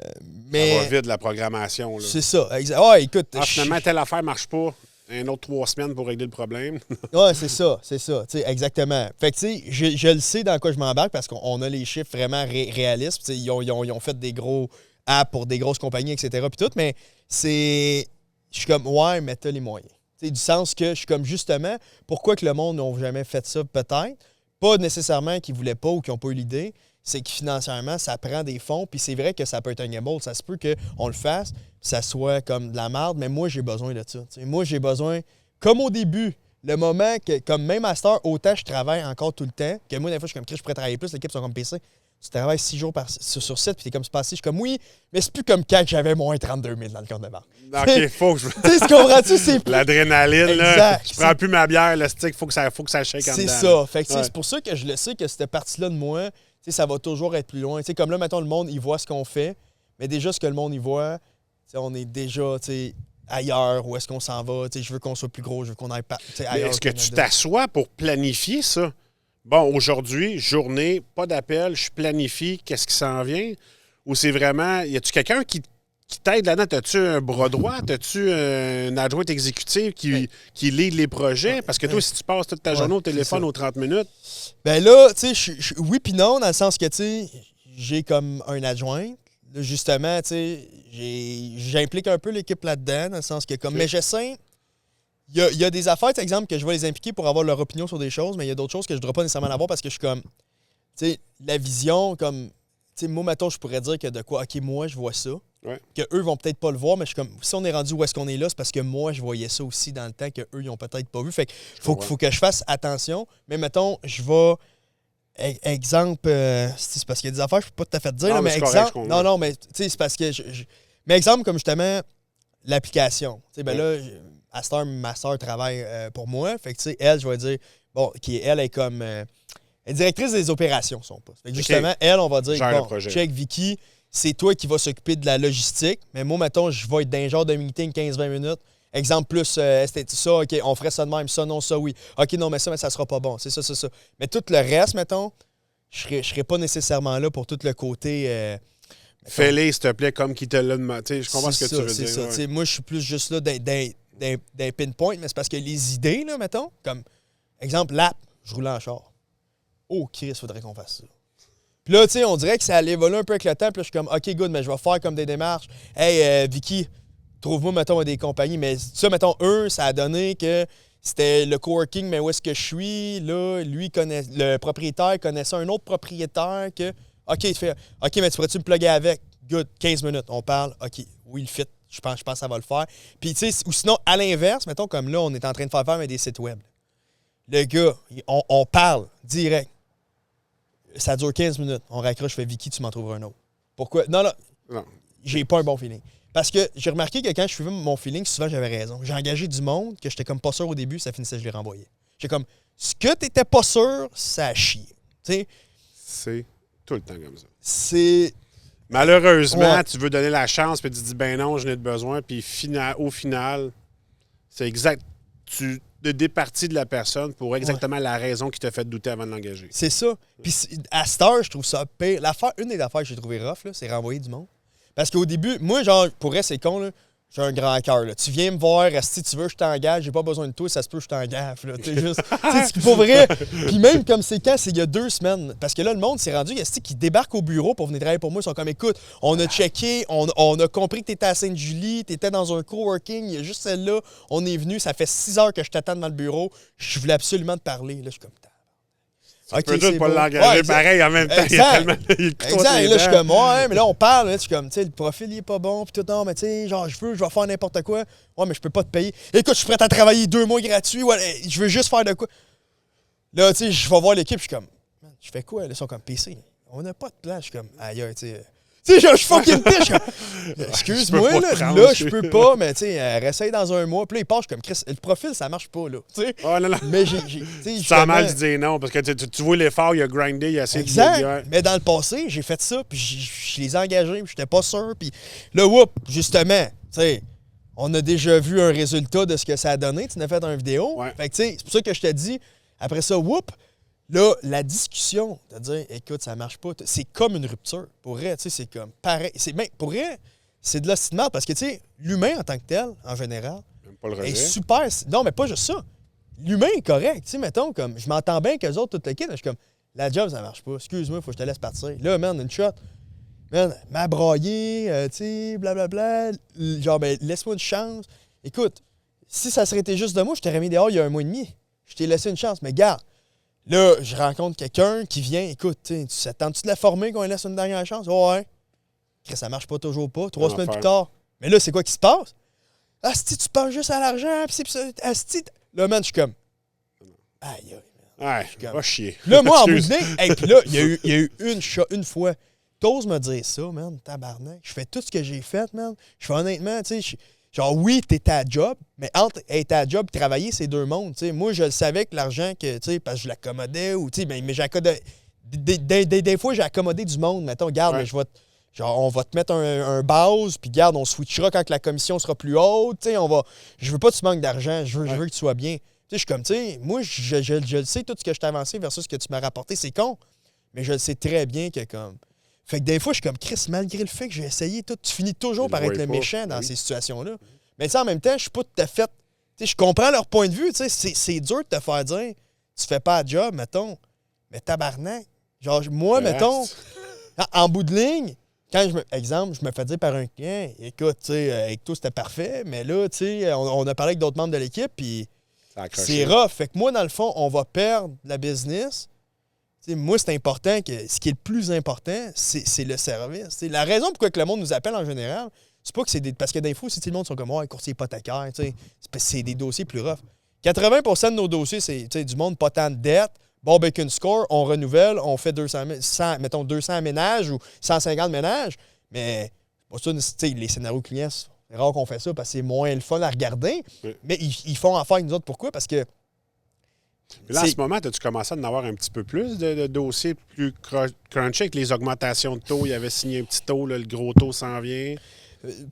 mais... Ça va vite, la programmation, là. C'est ça, exact. Ouais, écoute... finalement, telle affaire marche pas. Un autre 3 semaines pour régler le problème. Ouais, c'est ça, exactement. Fait que, tu sais, je le sais dans quoi je m'embarque parce qu'on a les chiffres vraiment réalistes. Ils ont fait des gros apps pour des grosses compagnies, etc. Puis tout, mais c'est... Je suis comme, ouais, mais t'as les moyens. T'sais, du sens que je suis comme, justement, pourquoi que le monde n'a jamais fait ça, peut-être? Pas nécessairement qu'ils voulaient pas ou qu'ils n'ont pas eu l'idée. C'est que financièrement, ça prend des fonds. Puis c'est vrai que ça peut être un gamble. Ça se peut qu'on le fasse, ça soit comme de la merde, mais moi, j'ai besoin de ça. T'sais. Moi, j'ai besoin, comme au début, le moment que, comme même à cette heure, autant je travaille encore tout le temps, que moi, des fois, je suis comme, Chris, je pourrais travailler plus, l'équipe sont comme PC. Tu travailles 6 jours sur 7, puis t'es comme, c'est passé. Je suis comme, oui, mais c'est plus comme quand j'avais moins 32 000 dans le compte de banque. OK, faut que je... Tu sais, comprends-tu? C'est plus... L'adrénaline, là. Je prends plus ma bière, le stick, faut que ça shake en dedans. C'est ça. Fait que, c'est pour ça que je le sais que cette partie-là de moi, ça va toujours être plus loin. T'sais, comme là, mettons, le monde, il voit ce qu'on fait, mais déjà, ce que le monde, il voit, on est déjà ailleurs, où est-ce qu'on s'en va, je veux qu'on soit plus gros, je veux qu'on aille ailleurs. Est-ce que tu t'assois pour planifier ça? Bon, aujourd'hui, journée, pas d'appel, je planifie, qu'est-ce qui s'en vient? Ou c'est vraiment, y a-tu quelqu'un qui t'aide là-dedans? T'as-tu un bras droit? T'as-tu une adjointe exécutive qui lead les projets? Parce que toi, si tu passes toute ta journée au téléphone aux 30 minutes... Ben là, tu sais, oui puis non, dans le sens que, tu sais, j'ai comme un adjoint. Là, justement, tu sais, j'implique un peu l'équipe là-dedans, dans le sens que, comme, mais j'essaie... Il y a des affaires, par exemple, que je vais les impliquer pour avoir leur opinion sur des choses, mais il y a d'autres choses que je ne dois pas nécessairement avoir parce que je suis comme, tu sais, la vision, comme, tu sais, moi, mettons, je pourrais dire que de quoi, OK, moi, je vois ça, qu'eux vont peut-être pas le voir, mais je suis comme, si on est rendu où est-ce qu'on est là, c'est parce que moi, je voyais ça aussi dans le temps qu'eux, ils ont peut-être pas vu. Fait que faut que je fasse attention, mais mettons, je vais... Exemple, c'est parce qu'il y a des affaires que je peux pas tout à fait dire, non, là, mais exemple... correct, non, mais tu sais, c'est parce que... Mais exemple, comme justement, l'application. Tu sais, ben là, à cette heure, ma soeur travaille pour moi. Fait que, tu sais, elle, je vais dire, bon, elle est comme... elle est directrice des opérations, son poste. Fait que justement, elle, on va dire, bon, check Vicky, c'est toi qui vas s'occuper de la logistique, mais moi, mettons, je vais être dans un genre de meeting 15-20 minutes. Exemple plus, c'était ça, OK, on ferait ça de même, ça, non, ça, oui. OK, non, mais ça sera pas bon. C'est ça, c'est ça. Mais tout le reste, mettons, je serais pas nécirement là pour tout le côté... Fais-les, s'il te plaît, comme qui te l'a demandé. Je comprends ce que tu veux dire. C'est ça. Ouais. Moi, je suis plus juste là d'un pinpoint, mais c'est parce que les idées, là, mettons, comme, exemple, l'app, je roulais en char. Oh, Chris, il faudrait qu'on fasse ça. Puis là, tu sais, on dirait que ça allait voler un peu avec le temps. Puis là, je suis comme, OK, good, mais je vais faire comme des démarches. Hey, Vicky, trouve-moi, mettons, des compagnies. Mais ça, mettons, ça a donné que c'était le coworking, mais où est-ce que je suis? Là, lui, le propriétaire connaissait un autre propriétaire que... OK, tu fais, OK, mais tu pourrais-tu me plugger avec? Good, 15 minutes, on parle. OK, oui, le fit, je pense que ça va le faire. Puis, tu sais, ou sinon, à l'inverse, mettons, comme là, on est en train de faire des sites web. Le gars, on parle direct. Ça dure 15 minutes. On raccroche, je fais Vicky, tu m'en trouveras un autre. Pourquoi? Non, j'ai pas un bon feeling. Parce que j'ai remarqué que quand je suivais mon feeling, souvent j'avais raison. J'ai engagé du monde que j'étais comme pas sûr au début, ça finissait, je les renvoyais. J'ai comme, ce que t'étais pas sûr, ça a chié. Tu sais? C'est tout le temps comme ça. C'est... Malheureusement, tu veux donner la chance, puis tu dis, ben non, je n'ai de besoin, puis au final, c'est exact. Tu te départis de la personne pour exactement la raison qui t'a fait douter avant de l'engager. C'est ça. Puis à cette heure, je trouve ça pire. Une des affaires que j'ai trouvé rough, là, c'est renvoyer du monde. Parce qu'au début, moi, genre, pour vrai, c'est con, là. J'ai un grand cœur, là. Tu viens me voir, si tu veux, je t'engage, j'ai pas besoin de toi, ça se peut, je t'engage, là. Tu sais, juste. Tu sais, pour vrai. Puis même comme c'est quand, c'est il y a 2 semaines. Parce que là, le monde s'est rendu, il y a qui débarquent au bureau pour venir travailler pour moi. Ils sont comme, écoute, on a checké, on a compris que t'étais à Sainte-Julie, t'étais dans un coworking, il y a juste celle-là. On est venu, ça fait 6 heures que je t'attends dans le bureau. Je voulais absolument te parler. Là, je suis comme, tu peux juste pas l'engager pareil en même temps. Il y a tellement exact. Là, je suis comme, ouais, mais là, on parle. Là, je suis comme, tu sais, le profil, il est pas bon. Puis tout, non, mais tu sais, genre, je vais faire n'importe quoi. Ouais, mais je peux pas te payer. Écoute, je suis prêt à travailler 2 mois gratuits. Ouais, je veux juste faire de quoi. Là, tu sais, je vais voir l'équipe. Je suis comme, je fais quoi? Là, ils sont comme, PC. On n'a pas de plan. Je suis comme, aïe, tu sais. Tu sais, genre, je fucking pitch. Excuse-moi, là, je peux pas, mais tu sais, réessaye dans un mois. Puis là, il passe, je suis comme, Chris, le profil, ça marche pas, là. Tu sais. Oh, non. Mais tu sens mal de dire non, parce que tu vois l'effort, il a grindé, il a essayé de... Mais dans le passé, j'ai fait ça, puis je les ai engagés, puis j'étais pas sûr. Puis là, whoop, justement, tu sais, on a déjà vu un résultat de ce que ça a donné. Tu en as fait une vidéo. Ouais. Fait que, tu sais, c'est pour ça que je te dis, après ça, whoop, là, la discussion, de dire, écoute, ça marche pas, c'est comme une rupture. Pour vrai, tu sais, c'est comme pareil. Pour vrai, c'est de l'ostinat parce que, tu sais, l'humain en tant que tel, en général, est super. Non, mais pas juste ça. L'humain est correct. Tu sais, mettons, comme, je m'entends bien qu'eux autres, tout le kit, je suis comme, la job, ça marche pas. Excuse-moi, il faut que je te laisse partir. Là, man, une shot. Man, m'a braillé, tu sais, blablabla. Genre, ben, laisse-moi une chance. Écoute, si ça serait été juste de moi, je t'aurais mis dehors il y a 1 mois et demi. Je t'ai laissé une chance, mais garde. Là, je rencontre quelqu'un qui vient, écoute, tu t'attends-tu de la former qu'on lui laisse une dernière chance? Oh, ouais. Ça marche pas toujours pas. 3 semaines plus tard. Mais là, c'est quoi qui se passe? Asti, tu penses juste à l'argent, pis c'est Asti. Là, man, je suis comme. Aïe, aïe. Ouais, va chier. Là, moi, en bout de ligne, hey, puis là, il y a eu une fois. T'oses me dire ça, man, tabarnak. Je fais tout ce que j'ai fait, man. Je fais honnêtement, tu sais, genre, oui, t'es ta job, mais entre être à job et travailler, c'est 2 mondes. T'sais. Moi, je le savais que l'argent, parce que je l'accommodais, ou, mais j'accommodais. Des fois, j'ai accommodé du monde. Mettons, regarde, je vais Genre, on va te mettre un base, puis garde, on switchera quand la commission sera plus haute. Tu sais, je veux pas que tu manques d'argent, je veux que tu sois bien. Tu sais, je suis comme, tu sais, moi, je le sais, tout ce que je t'ai avancé versus ce que tu m'as rapporté, c'est con. Mais je le sais très bien que, comme. Fait que des fois, je suis comme, Chris, malgré le fait que j'ai essayé tout, tu finis toujours par être le méchant dans ces situations-là. Mais tu sais, en même temps, je suis pas tout à fait. Tu sais, je comprends leur point de vue, tu sais, c'est dur de te faire dire, tu fais pas le job, mettons. Mais tabarnak. Genre, moi, mettons, en bout de ligne, quand je me fais dire par un client, écoute, tu sais, avec toi, c'était parfait, mais là, tu sais, on a parlé avec d'autres membres de l'équipe, puis c'est rough. Fait que moi, dans le fond, on va perdre la business. T'sais, moi, c'est important que ce qui est le plus important, c'est le service. T'sais, la raison pourquoi que le monde nous appelle en général, c'est pas que c'est des. Parce que des fois, si tout le monde sont comme moi, courtier hypothécaire, c'est des dossiers plus rough. 80% de nos dossiers, c'est du monde pas tant de dette. Bon, bacon score, on renouvelle, on fait 200 ménages ou 150 ménages. Mais ça, les scénarios clients, c'est rare qu'on fait ça parce que c'est moins le fun à regarder. Oui. Mais ils font affaire avec nous autres. Pourquoi? Parce que. Mais là, en ce moment, as-tu commencé à en avoir un petit peu plus de dossiers plus crunchés avec les augmentations de taux? Il avait signé un petit taux, là, le gros taux s'en vient.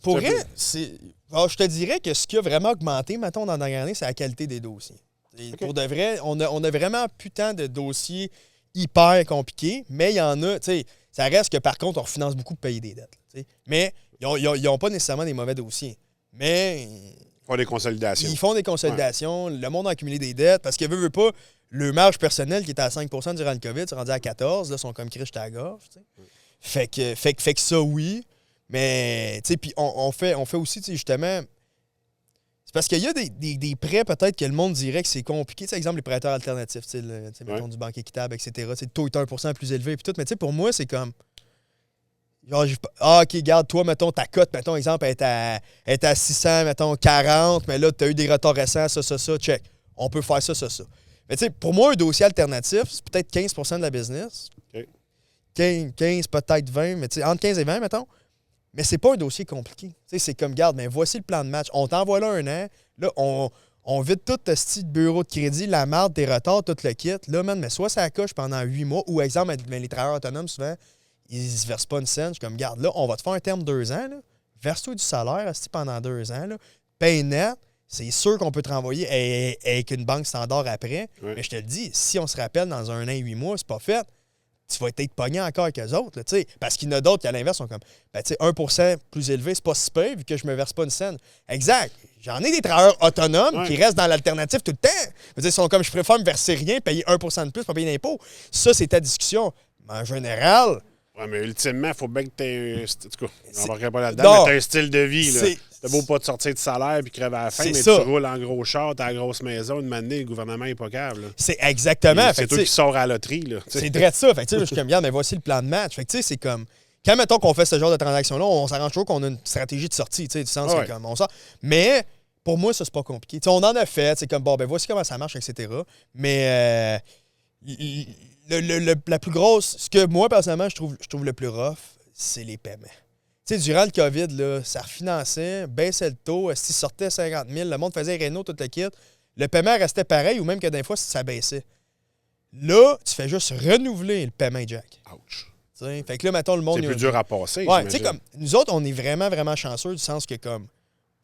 Pour vrai, je te dirais que ce qui a vraiment augmenté, mettons, dans la dernière année, c'est la qualité des dossiers. Okay. Pour de vrai, on a vraiment plus tant de dossiers hyper compliqués, mais il y en a, tu sais, ça reste que par contre, on refinance beaucoup pour payer des dettes. T'sais. Mais ils n'ont pas nécessairement des mauvais dossiers. Mais. Ils font des consolidations. Ils font des consolidations. Ouais. Le monde a accumulé des dettes parce qu'ils veut pas. Le marge personnel qui était à 5 % durant le COVID, c'est rendu à 14 %. Là, ils sont comme Chris à la gorge. Fait que ça, oui. Mais, tu sais, puis on fait aussi, tu sais, justement. C'est parce qu'il y a des prêts, peut-être, que le monde dirait que c'est compliqué. Tu sais, exemple, les prêteurs alternatifs, tu sais, mettons du Banque Équitable, etc. Le taux est 1 % plus élevé, puis tout. Mais, tu sais, pour moi, c'est comme. Genre, OK, garde, toi, mettons, ta cote, mettons, exemple, est à 600, mettons, 40, mais là, tu as eu des retards récents, ça, check. On peut faire ça. Mais tu sais, pour moi, un dossier alternatif, c'est peut-être 15 % de la business. Okay. 15, peut-être 20, mais tu sais, entre 15 et 20, mettons. Mais c'est pas un dossier compliqué. Tu sais, c'est comme, garde, mais voici le plan de match. On t'envoie là 1 an. Là, on vide tout ce petit bureau de crédit, la marde, tes retards, tout le kit. Là, man, mais soit ça coche pendant 8 mois, ou exemple, les travailleurs autonomes, souvent, ils se versent pas une scène. Je suis comme, garde, là, on va te faire un terme 2 ans, là. Verse-toi du salaire pendant 2 ans, là. Paye net. C'est sûr qu'on peut te renvoyer avec une banque standard après. Oui. Mais je te le dis, si on se rappelle dans 1 an et 8 mois, c'est pas fait, tu vas être pogné encore avec eux autres. Là, parce qu'il y en a d'autres qui, à l'inverse, sont comme, ben, 1 % plus élevé, c'est pas si peu vu que je me verse pas une scène. Exact. J'en ai des travailleurs autonomes qui restent dans l'alternative tout le temps. Ils sont comme, je préfère me verser rien, payer 1 % de plus, pas payer d'impôts. Ça, c'est ta discussion. Mais en général. Oui, mais ultimement, il faut bien que tu aies. En tout cas, on n'embarquerait pas là-dedans, mais tu as un style de vie. Là. T'as beau pas te sortir de salaire puis crever à la fin, mais tu roules en gros char, t'as la grosse maison, une manée, le gouvernement est pas câble. C'est exactement. C'est toi qui sors à la loterie. Là, c'est vrai de ça. Fait que je suis comme, regarde, mais voici le plan de match. Fait que c'est comme. Quand mettons qu'on fait ce genre de transaction-là, on s'arrange toujours qu'on a une stratégie de sortie, du sens que comme on sort. Mais pour moi, ça, c'est pas compliqué. T'sais, on en a fait, c'est comme bon, ben voici comment ça marche, etc. Mais la plus grosse, ce que moi, personnellement, je trouve le plus rough, c'est les paiements. Tu sais, durant le COVID, là, ça refinançait, baissait le taux, s'il sortait 50 000, le monde faisait Renault, tout le kit. Le paiement restait pareil ou même que des fois, ça baissait. Là, tu fais juste renouveler le paiement Jack. Ouch. T'sais, fait que là, mettons, le monde... C'est plus dur à passer, ouais, tu sais, comme, nous autres, on est vraiment, vraiment chanceux du sens que, comme,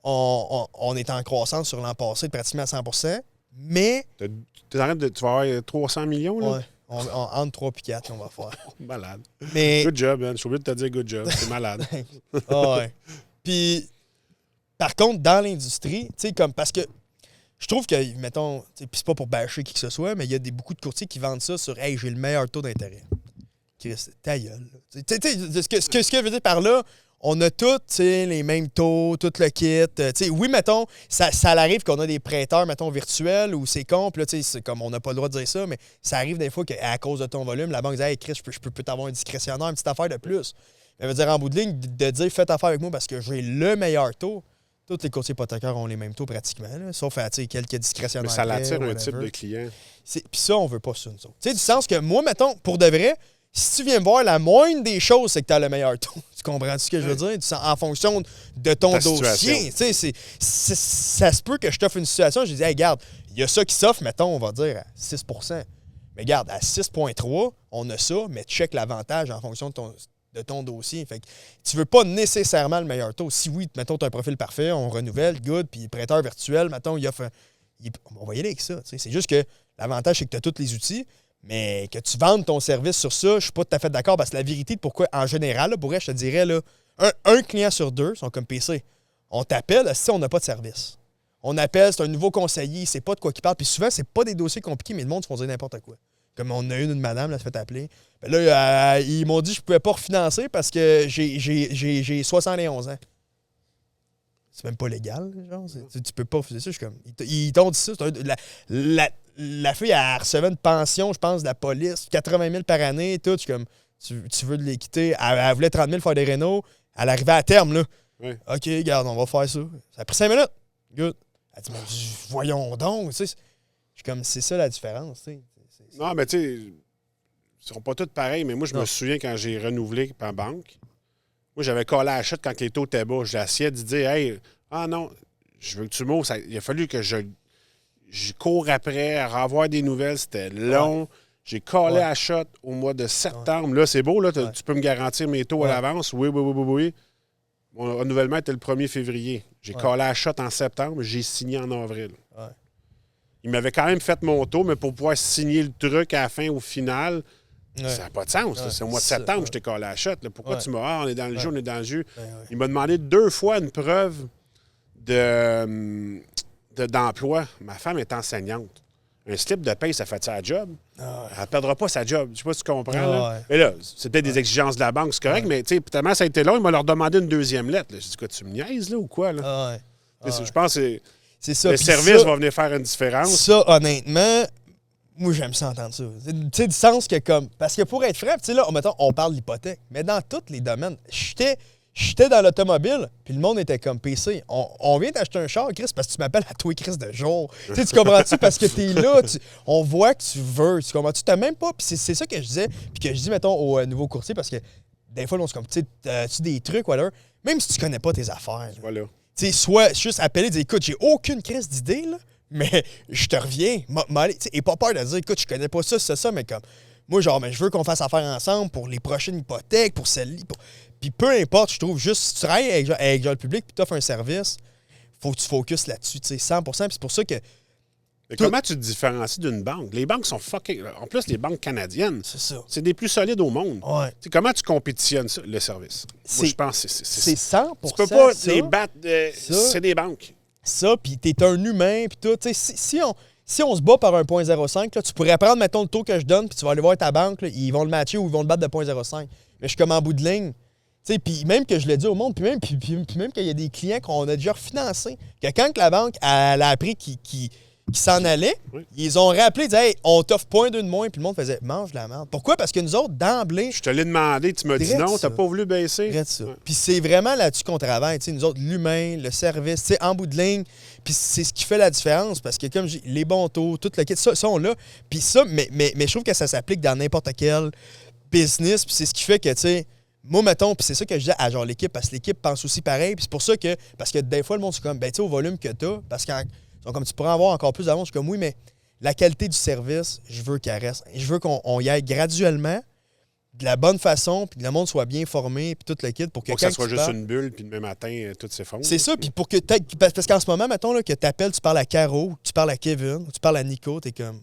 on est en croissance sur l'an passé de pratiquement à 100 %, mais... Tu vas avoir 300 millions, là? Ouais. Entre 3 et 4, on va faire. Malade. Mais... Good job, man. Je suis obligé de te dire good job. C'est malade. Ouais. Puis, par contre, dans l'industrie, tu sais, comme, parce que je trouve que, mettons, puis c'est pas pour bâcher qui que ce soit, mais il y a beaucoup de courtiers qui vendent ça sur « Hey, j'ai le meilleur taux d'intérêt. » Chris, ta gueule. Tu sais, ce que je veux dire par là, on a tous les mêmes taux, tout le kit. Oui, mettons, ça arrive qu'on a des prêteurs, mettons, virtuels ou c'est con. Puis là, c'est comme on n'a pas le droit de dire ça, mais ça arrive des fois qu'à cause de ton volume, la banque dit « Hey, Chris, je peux t'avoir un discrétionnaire, une petite affaire de plus. » Ça veut dire en bout de ligne, de dire « Faites affaire avec moi parce que j'ai le meilleur taux. » Tous les courtiers hypothécaires ont les mêmes taux pratiquement, là, sauf à quelques discrétionnaires. Mais ça l'attire un type de client. Puis ça, on veut pas ça, nous autres. Tu sais, du sens que moi, mettons, pour de vrai, si tu viens me voir, la moindre des choses, c'est que tu as le meilleur taux. Tu comprends ce que je veux dire? En fonction de ton dossier. Tu sais, ça se peut que je t'offre une situation, je dis, hey, regarde, il y a ça qui s'offre, mettons, on va dire à 6 %. Mais regarde, à 6,3 %, on a ça, mais check l'avantage en fonction de ton dossier. Fait que tu veux pas nécessairement le meilleur taux. Si oui, mettons, tu as un profil parfait, on renouvelle, good, puis prêteur virtuel, mettons, il offre... on va y aller avec ça. C'est juste que l'avantage, c'est que tu as tous les outils, mais que tu vendes ton service sur ça, je suis pas tout à fait d'accord, parce que la vérité de pourquoi, en général, là, pour vrai, je te dirais, là, un client sur deux sont comme PC. On t'appelle si on n'a pas de service. On appelle, c'est un nouveau conseiller, il sait pas de quoi il parle. Puis souvent, c'est pas des dossiers compliqués, mais le monde se font dire n'importe quoi. Comme on a une madame, là, se fait appeler. Ben là, ils m'ont dit que je pouvais pas refinancer parce que j'ai 71 ans. C'est même pas légal, genre. Tu peux pas refuser ça. Je suis comme. Ils t'ont dit ça. La fille, elle recevait une pension, je pense, de la police, 80 000 par année, tout. Je suis comme, tu veux les quitter. Elle voulait 30 000 faire des rénaux. Elle arrivait à terme, là. Oui. OK, regarde, on va faire ça. Ça a pris 5 minutes. Good. Elle dit, mais voyons donc. Tu sais, je suis comme, c'est ça la différence, tu sais. Non, mais tu sais, ils sont pas tous pareils, mais moi, je me souviens quand j'ai renouvelé par banque, moi, j'avais collé à la chute quand les taux étaient bas. J'ai essayé de dire, hey, non, je veux que tu m'ouvres. Il a fallu que je cours après, à revoir des nouvelles. C'était long. Ouais. J'ai collé à la chute au mois de septembre. Ouais. Là, c'est beau, là, tu peux me garantir mes taux à l'avance. Oui. Mon renouvellement était le 1er février. J'ai collé à la chute en septembre. J'ai signé en avril. Ouais. Il m'avait quand même fait mon taux, mais pour pouvoir signer le truc à la fin, au final, ça n'a pas de sens. Ouais, c'est au mois de septembre que je t'ai collé à la chute. Pourquoi tu m'as on est dans le jeu, on est dans le jeu. Il m'a demandé 2 fois une preuve d'emploi. Ma femme est enseignante. Un slip de paye, ça fait sa job. Elle ne perdra pas sa job. Je ne sais pas si tu comprends. Là. Mais là, c'est peut-être des exigences de la banque, c'est correct, mais tellement ça a été long, il m'a leur demandé une 2e lettre. J'ai dit, quoi, tu me niaises là ou quoi? Là? Je pense que ça. Le service va venir faire une différence. Ça, honnêtement, moi, j'aime ça entendre ça. Tu sais, du sens que comme... Parce que pour être franc, tu sais, là, mettons, on parle d'hypothèque, mais dans tous les domaines, j'étais dans l'automobile, puis le monde était comme PC. On vient t'acheter un char, Chris, parce que tu m'appelles à toi, Chris, de jour. Tu comprends-tu? Parce que t'es là, on voit que tu veux. Tu comprends-tu? T'as même pas... Puis c'est ça que je disais, puis que je dis, mettons, au nouveau courtier, parce que des fois, on se comme, tu sais, tu des trucs, whatever, même si tu connais pas tes affaires. Voilà. Tu sais, soit juste appeler et dire, écoute, j'ai aucune crise d'idée, là, mais je te reviens. Et pas peur de dire, écoute, je connais pas ça, c'est ça, mais comme, moi, genre, mais je veux qu'on fasse affaire ensemble pour les prochaines hypothèques, pour celle-là. Puis peu importe, je trouve, juste, si tu travailles avec le public puis tu offres un service, faut que tu focuses là-dessus, tu sais, 100 Puis c'est pour ça que. Mais comment tu te différencies d'une banque? Les banques sont fucking. En plus, les banques canadiennes, c'est des plus solides au monde. Ouais. Comment tu compétitionnes ça, le service? Moi, je pense que c'est 100 Tu peux pas les battre. C'est des banques. Ça, puis t'es un humain, puis tout. Si on se bat par un 0.05, là, tu pourrais prendre, mettons, le taux que je donne, puis tu vas aller voir ta banque, là, ils vont le matcher ou ils vont le battre de 0.05. Mais je suis comme en bout de ligne. Puis même que je l'ai dit au monde, puis même qu'il y a des clients qu'on a déjà refinancés, que quand que la banque elle a appris qu'ils s'en allaient, ils ont rappelé, ils disaient, hey, on t'offre 0.2 de moins, puis le monde faisait, mange la merde. Pourquoi? Parce que nous autres, d'emblée. Je te l'ai demandé, tu m'as dit non, t'as pas voulu baisser. Ouais. Puis c'est vraiment là-dessus qu'on travaille, nous autres, l'humain, le service, en bout de ligne. Puis c'est ce qui fait la différence, parce que comme je dis, les bons taux, tout le kit, ça on l'a. Puis ça, mais je trouve que ça s'applique dans n'importe quel business, puis c'est ce qui fait que, tu sais, moi, mettons, puis c'est ça que je dis à genre l'équipe, parce que l'équipe pense aussi pareil, puis c'est pour ça que, parce que des fois, le monde, c'est comme, ben, tu sais, au volume que t'as, parce que comme tu pourrais en avoir encore plus d'avance, je suis comme, oui, mais la qualité du service, je veux qu'elle reste. Je veux qu'on y aille graduellement, de la bonne façon, puis que le monde soit bien formé, puis tout le kit, pour que ça soit juste une bulle, puis demain matin, tout s'effondre. C'est ça, puis pour que parce qu'en ce moment, mettons, là, que tu appelles, tu parles à Caro, tu parles à Kevin, tu parles à Nico, t'es comme...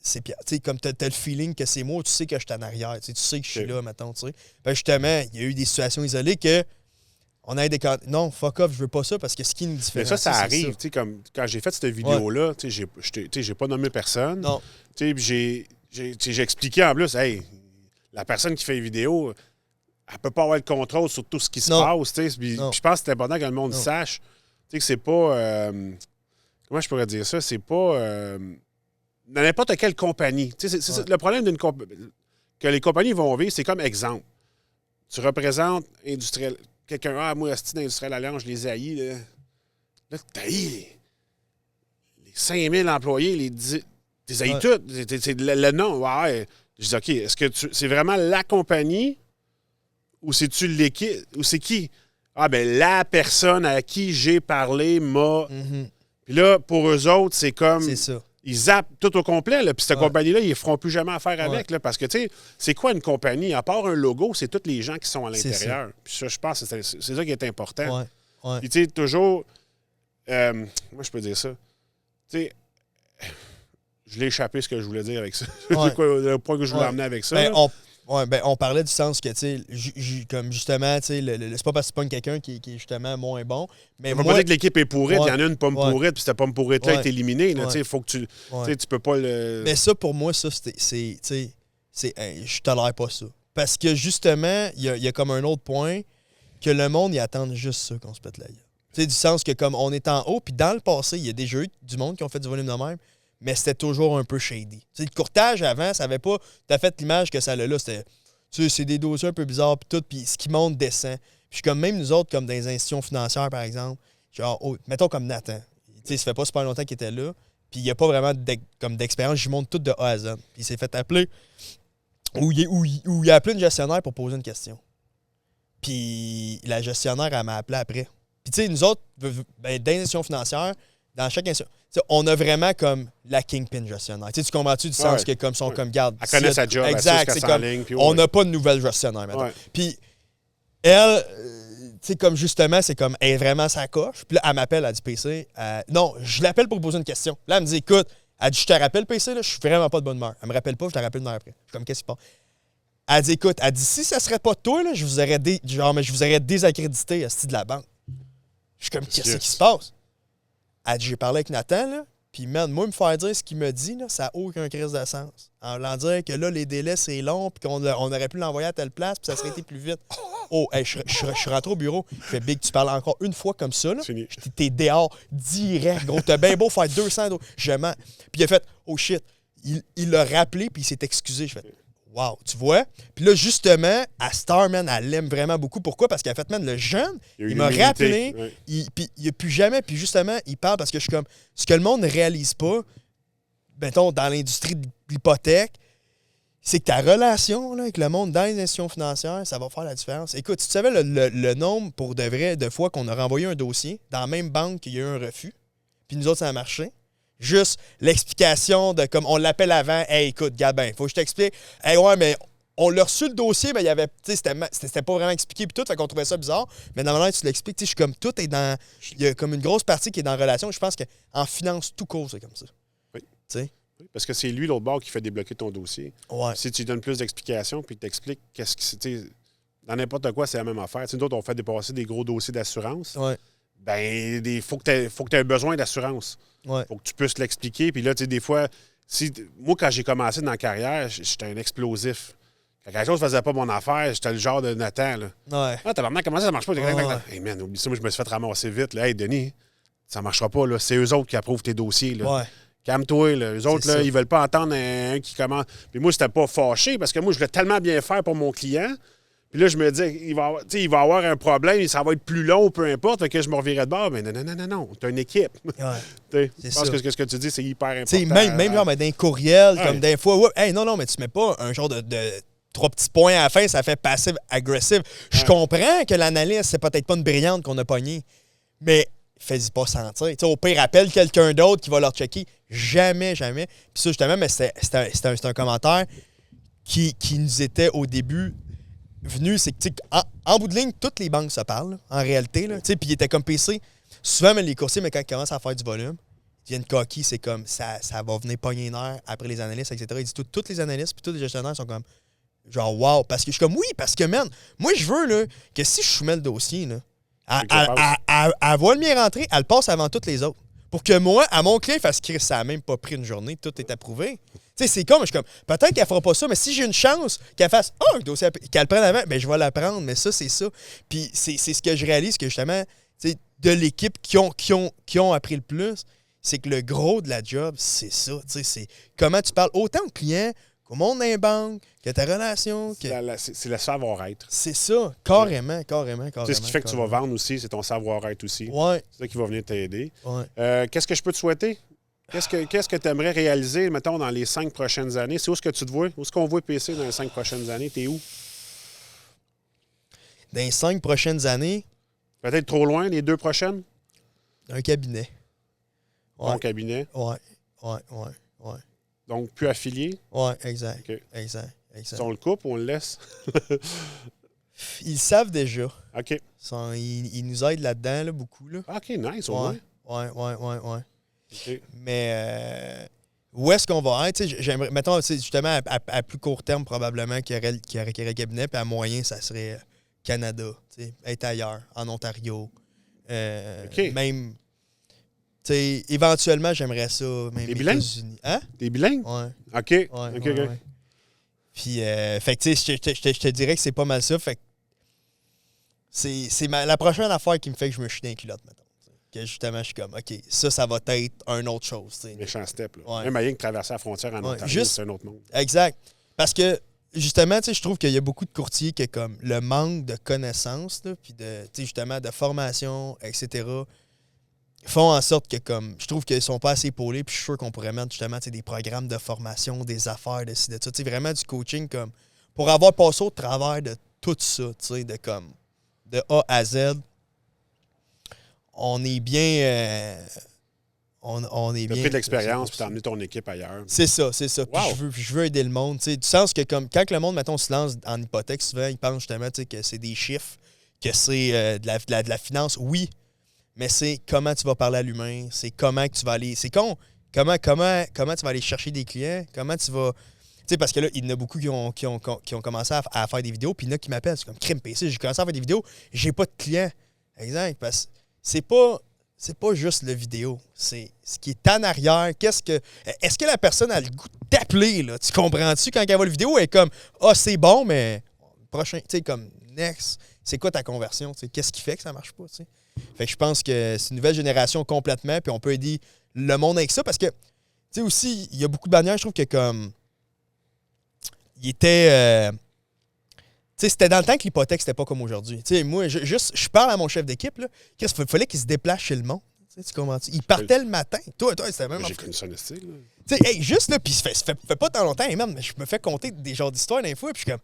C'est pire. Tu sais, comme t'as le feeling que c'est moi, tu sais que je suis en arrière. Tu sais que je suis là, mettons, tu sais. Ben justement, il y a eu des situations isolées que on a des non, fuck off, je veux pas ça parce que ce qui nous différencie. Mais ça arrive. Tu sais, comme quand j'ai fait cette vidéo-là, tu sais, j'ai pas nommé personne. Non. Tu sais, j'ai expliqué en plus, hey, la personne qui fait les vidéos, elle peut pas avoir le contrôle sur tout ce qui se passe. Tu sais. Puis je pense que c'est important que le monde sache. Tu sais, que c'est pas. Comment je pourrais dire ça? C'est pas. Dans n'importe quelle compagnie. Le problème que les compagnies vont vivre, c'est comme exemple. Tu représentes industriel. Quelqu'un, moi, Asti d'Industriel Alliance, je les haïs. Là tu haïs les 5000 employés, les 10. Tu les haïs toutes. C'est le nom. Ouais. Je dis, OK, est-ce que c'est vraiment la compagnie ou c'est-tu l'équipe? Ou c'est qui? Ah, ben la personne à qui j'ai parlé m'a. Mm-hmm. Puis là, pour eux autres, c'est comme. C'est ça. ils zappent tout au complet. Là, puis cette compagnie-là, ils ne feront plus jamais affaire avec. Là, parce que, tu sais, c'est quoi une compagnie? À part un logo, c'est tous les gens qui sont à l'intérieur. Puis ça, je pense que c'est ça qui est important. Puis, tu sais, toujours... moi, je peux dire ça. Tu sais... Je l'ai échappé ce que je voulais dire avec ça. C'est quoi le point que je voulais amener avec ça? On parlait du sens que, tu sais, comme justement, tu sais, c'est pas parce que c'est pas quelqu'un qui est justement moins bon. Mais on va pas dire que l'équipe est pourrite, il y en a une pomme pourrite, puis cette pomme pourrite-là est éliminée. Il faut que tu. Tu peux pas le. Mais ça, pour moi, ça, je tolère pas ça. Parce que justement, il y a comme un autre point que le monde, il attend juste ça qu'on se pète la gueule. Tu sais, du sens que comme on est en haut, puis dans le passé, il y a déjà eu du monde qui ont fait du volume de même. Mais c'était toujours un peu shady. T'sais, le courtage, avant, ça avait pas... T'as fait l'image que ça a là, c'était... C'est des dossiers un peu bizarres, puis tout, puis ce qui monte descend. Puis comme même nous autres, comme dans les institutions financières, par exemple, genre, mettons comme Nathan. Ça fait pas super longtemps qu'il était là, puis il n'y a pas vraiment d'expérience. Je monte tout de A à Z. Puis il s'est fait appeler... Où il a appelé une gestionnaire pour poser une question. Puis la gestionnaire, elle m'a appelé après. Puis tu sais, nous autres, dans les institutions financières, dans chaque institution... on a vraiment comme la kingpin gestionnaire. Tu comprends-tu du sens que comme sont comme garde. Elle connaît sa job, exact, c'est comme ligne, on n'a pas de nouvelle gestionnaire maintenant. Puis elle, tu sais comme justement, c'est comme elle est vraiment sa coche. Puis là elle m'appelle, elle dit PC, non, je l'appelle pour poser une question. Là elle me dit écoute, elle dit je te rappelle PC là, je suis vraiment pas de bonne humeur. Elle me rappelle pas, je te rappelle une heure après. Je suis comme qu'est-ce qui se passe? Elle dit écoute, elle dit si ça serait pas de toi là, je vous aurais désaccrédité à ce de la banque. Je suis comme qu'est-ce qui se passe? Elle dit, j'ai parlé avec Nathan, là, puis man, moi, me faire dire ce qu'il me dit, là, ça n'a aucun crise de sens. En voulant dire que là, les délais, c'est long, puis qu'on aurait pu l'envoyer à telle place, puis ça serait été plus vite. Oh, hey, je suis rentré au bureau. Je fais Big, tu parles encore une fois comme ça, là. T'es dehors, direct, gros. T'as bien beau faire 200 d'eau. Je mens. Puis il a fait, oh shit. Il l'a rappelé, puis il s'est excusé. Je fais, wow, tu vois? Puis là, justement, à Starman, elle l'aime vraiment beaucoup. Pourquoi? Parce qu'elle a fait, man, le jeune, il m'a rappelé, puis il n'a plus jamais, puis justement, il parle parce que je suis comme, ce que le monde ne réalise pas, mettons, dans l'industrie de l'hypothèque, c'est que ta relation là, avec le monde dans les institutions financières, ça va faire la différence. Écoute, tu savais le nombre, pour de vrai, de fois qu'on a renvoyé un dossier dans la même banque qu'il y a eu un refus, puis nous autres, ça a marché. Juste l'explication de comme on l'appelle avant. Hey, écoute, Gabin, faut que je t'explique. Hey, ouais, mais on l'a reçu le dossier, mais il y avait. Tu sais, c'était pas vraiment expliqué, puis tout, fait qu'on trouvait ça bizarre. Mais dans la manière tu l'expliques, tu sais, je suis comme tout est dans. Il y a comme une grosse partie qui est dans la relation. Je pense qu'en finance, tout court, c'est comme ça. Oui. Tu sais? Oui, parce que c'est lui, l'autre bord, qui fait débloquer ton dossier. Ouais. Si tu lui donnes plus d'explications, puis t'expliques qu'est-ce que c'est. Dans n'importe quoi, c'est la même affaire. Tu sais, nous autres, on fait dépasser des gros dossiers d'assurance. Ouais. Ben, il faut que tu aies besoin d'assurance. Ouais. Faut que tu puisses l'expliquer. Puis là, tu sais, des fois, moi, quand j'ai commencé dans la carrière, j'étais un explosif. Quand quelque chose ne faisait pas mon affaire, j'étais le genre de Nathan. Là. Ouais. Ah, tabarnak, comment ça marche pas? Hey man, oublie ça, moi, je me suis fait ramasser vite. Là. Hey, Denis, ça marchera pas. Là. C'est eux autres qui approuvent tes dossiers. Là. Ouais. Calme-toi. Là. Eux autres, là, ils veulent pas entendre un qui commence. Puis moi, c'était pas fâché parce que moi, je voulais tellement bien faire pour mon client. Puis là, je me dis, il va avoir un problème, ça va être plus long, peu importe, fait que je me revirais de bord. Mais non, t'as une équipe. Ouais. Je pense que ce que tu dis, c'est hyper important. T'sais, même genre, d'un courriel, comme des fois, ouais, hey, non, mais tu mets pas un genre de 3 petits points à la fin, ça fait passive-agressive. Je comprends que l'analyse, c'est peut-être pas une brillante qu'on a pognée, mais fais-y pas sentir. T'sais, au pire, appelle quelqu'un d'autre qui va leur checker. Jamais. Puis ça, justement, mais c'est un commentaire qui nous était au début venu, c'est que en bout de ligne, toutes les banques se parlent, en réalité. Puis il était comme PC. Souvent, mais les coursiers, mais quand ils commencent à faire du volume, ils viennent coquille, c'est comme ça va venir pogner une heure après les analystes, etc. Il dit toutes les analystes puis tous les gestionnaires sont comme genre wow. Parce que je suis comme oui, parce que man, moi je veux là, que si je soumets le dossier, là, elle voit le mien rentrer, elle passe avant toutes les autres. Pour que moi, à mon client, fasse Chris, ça n'a même pas pris une journée, tout est approuvé. Tu sais, c'est comme, je suis comme, peut-être qu'elle fera pas ça, mais si j'ai une chance qu'elle fasse, un dossier, qu'elle le prenne avant, ben je vais la prendre, mais ça, c'est ça. Puis c'est ce que je réalise, que justement, tu sais, de l'équipe qui ont appris le plus, c'est que le gros de la job, c'est ça. Tu sais, c'est comment tu parles autant au client qu'au monde d'un banque, que ta relation. C'est le savoir-être. C'est ça, carrément. Tu sais, ce qui fait que tu vas vendre aussi, c'est ton savoir-être aussi. Ouais. C'est ça qui va venir t'aider. Ouais. Qu'est-ce que je peux te souhaiter? Qu'est-ce que tu aimerais réaliser, mettons, dans les 5 prochaines années? C'est où est-ce que tu te vois? Où est-ce qu'on voit PC dans les 5 prochaines années? T'es où? Dans les 5 prochaines années? Peut-être trop loin, les 2 prochaines? Un cabinet. Bon cabinet? Ouais. Ouais. Donc, plus affilié? Ouais, exact. OK. Exact. Si on le coupe ou on le laisse? Ils le savent déjà. OK. Ils nous aident là-dedans, là, beaucoup. Là. OK, nice, au moins. Ouais. OK. Mais où est-ce qu'on va être? J'aimerais, mettons, justement, à plus court terme, probablement, qu'il y aurait cabinet, puis à moyen, ça serait Canada, être ailleurs, en Ontario. OK. Même, éventuellement, j'aimerais ça, même T'es les bilingue? États-Unis. Hein? T'es bilingue? Ouais. OK. Ouais. OK. Puis, fait que, tu sais, je te dirais que c'est pas mal ça. Fait que c'est la prochaine affaire qui me fait que je me chie dans les culottes, mettons. Que justement, je suis comme, OK, ça va être une autre chose. T'sais. Méchant step, là. Ouais. Même rien que traverser la frontière en Ontario, c'est un autre monde. Exact. Parce que, justement, je trouve qu'il y a beaucoup de courtiers qui, comme, le manque de connaissances, puis justement, de formation, etc., font en sorte que, comme, je trouve qu'ils sont pas assez épaulés, puis je suis sûr qu'on pourrait mettre, justement, des programmes de formation, des affaires, de ça, vraiment du coaching, comme, pour avoir passé au travers de tout ça, de A à Z, on est bien... on est T'as bien... pris de l'expérience puis t'as emmené ton équipe ailleurs. C'est ça. Wow. Puis je veux aider le monde. Du sens que, comme, quand le monde, mettons, se lance en hypothèque, souvent, ils pensent justement que c'est des chiffres, que c'est de la finance. Oui, mais c'est comment tu vas parler à l'humain, c'est comment que tu vas aller... C'est con. Comment tu vas aller chercher des clients, comment tu vas... parce que là, il y en a beaucoup qui ont commencé à faire des vidéos, puis il y en a qui m'appellent. C'est comme Crime PC, j'ai commencé à faire des vidéos, j'ai pas de clients. Exact, parce que c'est pas juste le vidéo. C'est ce qui est en arrière. Est-ce que la personne a le goût de t'appeler, là? Tu comprends-tu quand elle voit la vidéo, elle est comme c'est bon, mais prochain, tu sais, comme next, c'est quoi ta conversion? T'sais? Qu'est-ce qui fait que ça marche pas? T'sais? Fait que je pense que c'est une nouvelle génération complètement, puis on peut aider le monde avec ça parce que, tu sais, aussi, il y a beaucoup de bannières, je trouve que comme. Il était. C'était dans le temps que l'hypothèque, c'était pas comme aujourd'hui. Moi, je parle à mon chef d'équipe, là. Qu'est-ce qu'il fallait qu'il se déplace chez le monde? Tu comprends-tu? Il partait le matin. Toi, c'était même. J'ai connu ça en style, là. Tu sais, juste là, puis ça fait pas tant longtemps, même, je me fais compter des genres d'histoires d'un fois, puis je suis comme.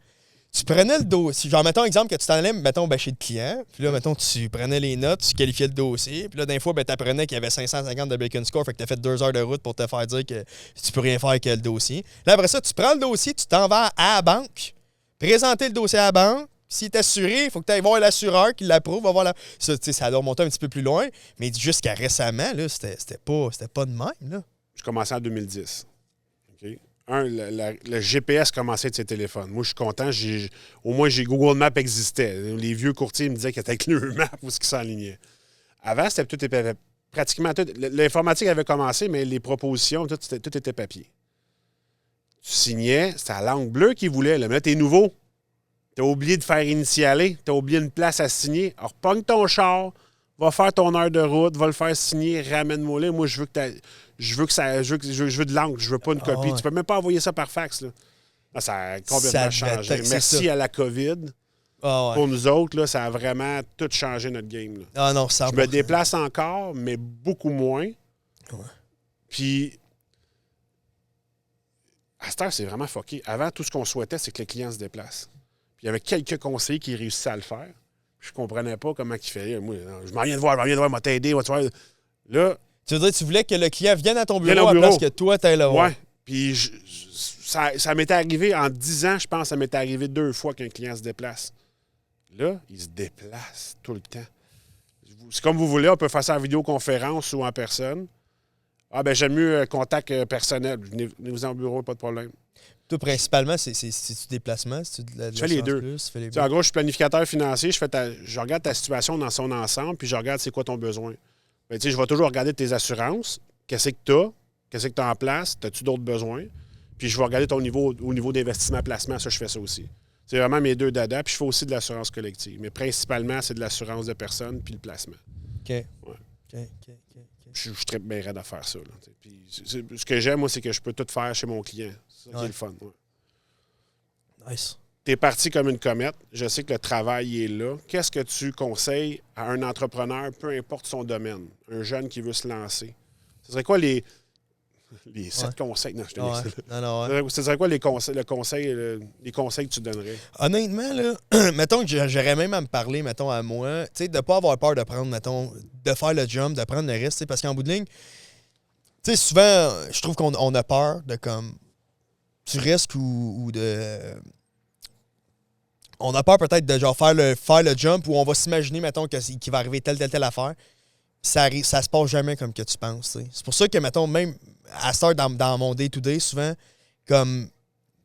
Tu prenais le dossier. Genre, mettons, exemple, que tu t'en allais, mettons, chez le client, puis là, mettons, tu prenais les notes, tu qualifiais le dossier, puis là, d'un fois, tu apprenais qu'il y avait 550 de Bacon Score, fait que tu as fait 2 heures de route pour te faire dire que tu peux rien faire avec le dossier. Là, après ça, tu prends le dossier, tu t'en vas à la banque, présenter le dossier à la banque. S'il est assuré, il faut que tu ailles voir l'assureur qui l'approuve. Ça doit remonter un petit peu plus loin, mais jusqu'à récemment, là, c'était pas de même. Là. Je commençais en 2010. OK? Le GPS commençait de ses téléphones. Moi, je suis content. Au moins, Google Maps existait. Les vieux courtiers me disaient qu'ils étaient avec le map où ce qui s'enlignait. Avant, c'était pratiquement tout. L'informatique avait commencé, mais les propositions, tout était papier. Tu signais, c'était la langue bleue qu'ils voulaient. Mais là, t'es nouveau. T'as oublié de faire initialer. T'as oublié une place à signer. Alors, pogne ton char, va faire ton heure de route, va le faire signer, ramène-moi là. Moi, je veux de l'encre, je veux pas une copie. Ouais. Tu peux même pas envoyer ça par fax, là. Là, ça a complètement changé. Merci à la COVID. Pour nous autres, là, ça a vraiment tout changé notre game. Là. Ah non, ça. Je me déplace encore, mais beaucoup moins. Ouais. Puis, à cette heure, c'est vraiment fucké. Avant, tout ce qu'on souhaitait, c'est que les clients se déplacent. Puis, il y avait quelques conseillers qui réussissaient à le faire. Je comprenais pas comment ils faisaient. Moi, je m'en viens de voir, m'a t'aider, Là. Tu veux dire, tu voulais que le client vienne à ton bureau à la place que toi, t'ailles là. Ouais. Puis ça m'était arrivé en 10 ans, je pense, ça m'était arrivé 2 fois qu'un client se déplace. Là, il se déplace tout le temps. C'est comme vous voulez, on peut faire ça en vidéoconférence ou en personne. Ah, ben j'aime mieux contact personnel. Venez-vous en bureau, pas de problème. Toi, principalement, c'est-tu déplacement? Je fais les deux. En gros, je suis planificateur financier. Je regarde ta situation dans son ensemble, puis je regarde c'est quoi ton besoin. Ben, je vais toujours regarder tes assurances. Qu'est-ce que tu as? Qu'est-ce que tu as en place? As-tu d'autres besoins? Puis je vais regarder ton niveau au niveau d'investissement-placement. Ça, je fais ça aussi. C'est vraiment mes deux dadas. Puis je fais aussi de l'assurance collective. Mais principalement, c'est de l'assurance de personnes puis le placement. OK. Ouais. OK. Je suis très bien raide à faire ça. Là, puis ce que j'aime, moi, c'est que je peux tout faire chez mon client. C'est ça qui est le fun. Ouais. Nice. Tu es parti comme une comète. Je sais que le travail est là. Qu'est-ce que tu conseilles à un entrepreneur, peu importe son domaine, un jeune qui veut se lancer? Ce serait quoi les 7 conseils? Non, je te dis ça. Non. Ce serait quoi les conseils que tu donnerais? Honnêtement, là, mettons que j'aurais même à me parler, mettons, à moi, tu sais, de ne pas avoir peur de prendre, mettons, de faire le jump, de prendre le risque, parce qu'en bout de ligne, Tu sais, souvent, je trouve qu'on a peur de comme du risque ou de. On a peur peut-être de genre faire le jump où on va s'imaginer, mettons, qu'il va arriver telle affaire. Ça se passe jamais comme que tu penses. T'sais. C'est pour ça que, mettons, même à cette heure dans mon day-to-day, souvent, comme.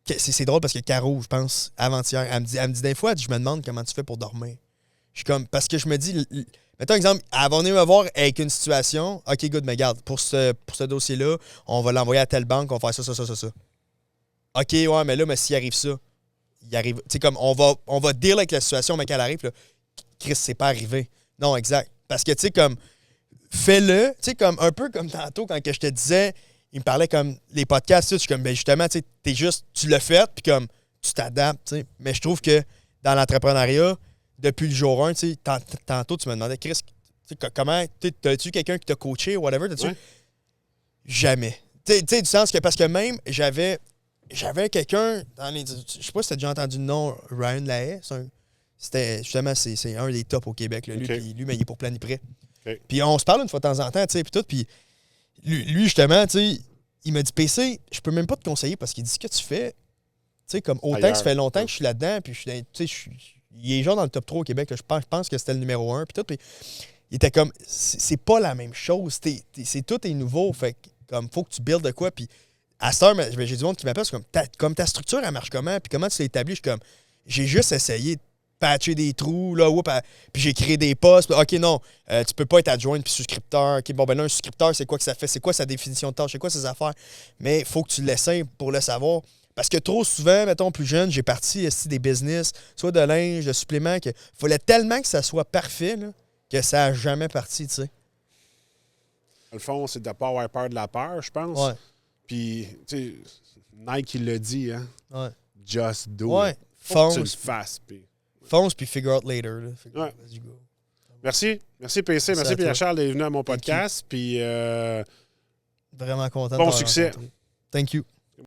C'est drôle parce que Caro, je pense, avant-hier, elle me dit des fois, je me demande comment tu fais pour dormir. Je suis comme. Parce que je me dis. Mettons exemple, elle va venir me voir avec une situation. OK, good, mais regarde, pour ce dossier-là, on va l'envoyer à telle banque, on va faire ça. OK, ouais, mais s'il arrive ça, il arrive. Tu sais, comme on va deal avec la situation, mais qu'elle arrive, là, Chris, c'est pas arrivé. Non, exact. Parce que, tu sais, comme, fais-le, tu sais, comme un peu comme tantôt, quand que je te disais, il me parlait comme les podcasts, je suis comme, ben justement, tu sais, t'es juste, tu l'as fait, puis comme, tu t'adaptes, tu sais. Mais je trouve que dans l'entrepreneuriat, depuis le jour 1, tu sais, tantôt, tu me demandais, Chris, comment, t'as-tu quelqu'un qui t'a coaché ou whatever, t'as-tu? Ouais. Jamais. Tu sais, du sens que, parce que même, j'avais quelqu'un dans les. Je sais pas si t'as déjà entendu le nom Ryan Lahaye. C'était justement, c'est un des tops au Québec. Là. Lui, mais il est pour Planiprès. Okay. Puis on se parle une fois de temps en temps, tu sais, puis tout. Puis lui, justement, tu sais, il m'a dit PC, je peux même pas te conseiller parce qu'il dit ce que tu fais. Tu sais, comme autant que ça fait longtemps que je suis là-dedans, puis tu sais, il est genre dans le top 3 au Québec. Là, je pense que c'était le numéro 1, puis tout. Puis il était comme, c'est pas la même chose. Tout est nouveau. Fait que, comme, faut que tu builds de quoi. Puis à cette heure, j'ai du monde qui m'appelle, c'est comme ta structure, elle marche comment? Puis comment tu l'établis? Je suis comme, j'ai juste essayé de patcher des trous, là, puis j'ai créé des postes. OK, non, tu peux pas être adjoint puis souscripteur. OK, bon, ben là, un souscripteur, c'est quoi que ça fait? C'est quoi sa définition de tâche? C'est quoi ses affaires? Mais il faut que tu l'essayes pour le savoir. Parce que trop souvent, mettons, plus jeune, j'ai parti des business, soit de linge, de suppléments, qu'il fallait tellement que ça soit parfait, là, que ça n'a jamais parti, tu sais. Le fond, c'est de ne pas avoir peur de la peur, je pense. Ouais. Puis, tu sais, Nike, il l'a dit, hein? Ouais. Just do Ouais. it. Fonce. Tu le fasses. Puis... Fonce, puis figure out later. Là. Ouais. Merci. Merci, PC. Merci, Pierre-Charles, d'être venu à mon podcast. Puis, vraiment content. Bon succès. Thank you.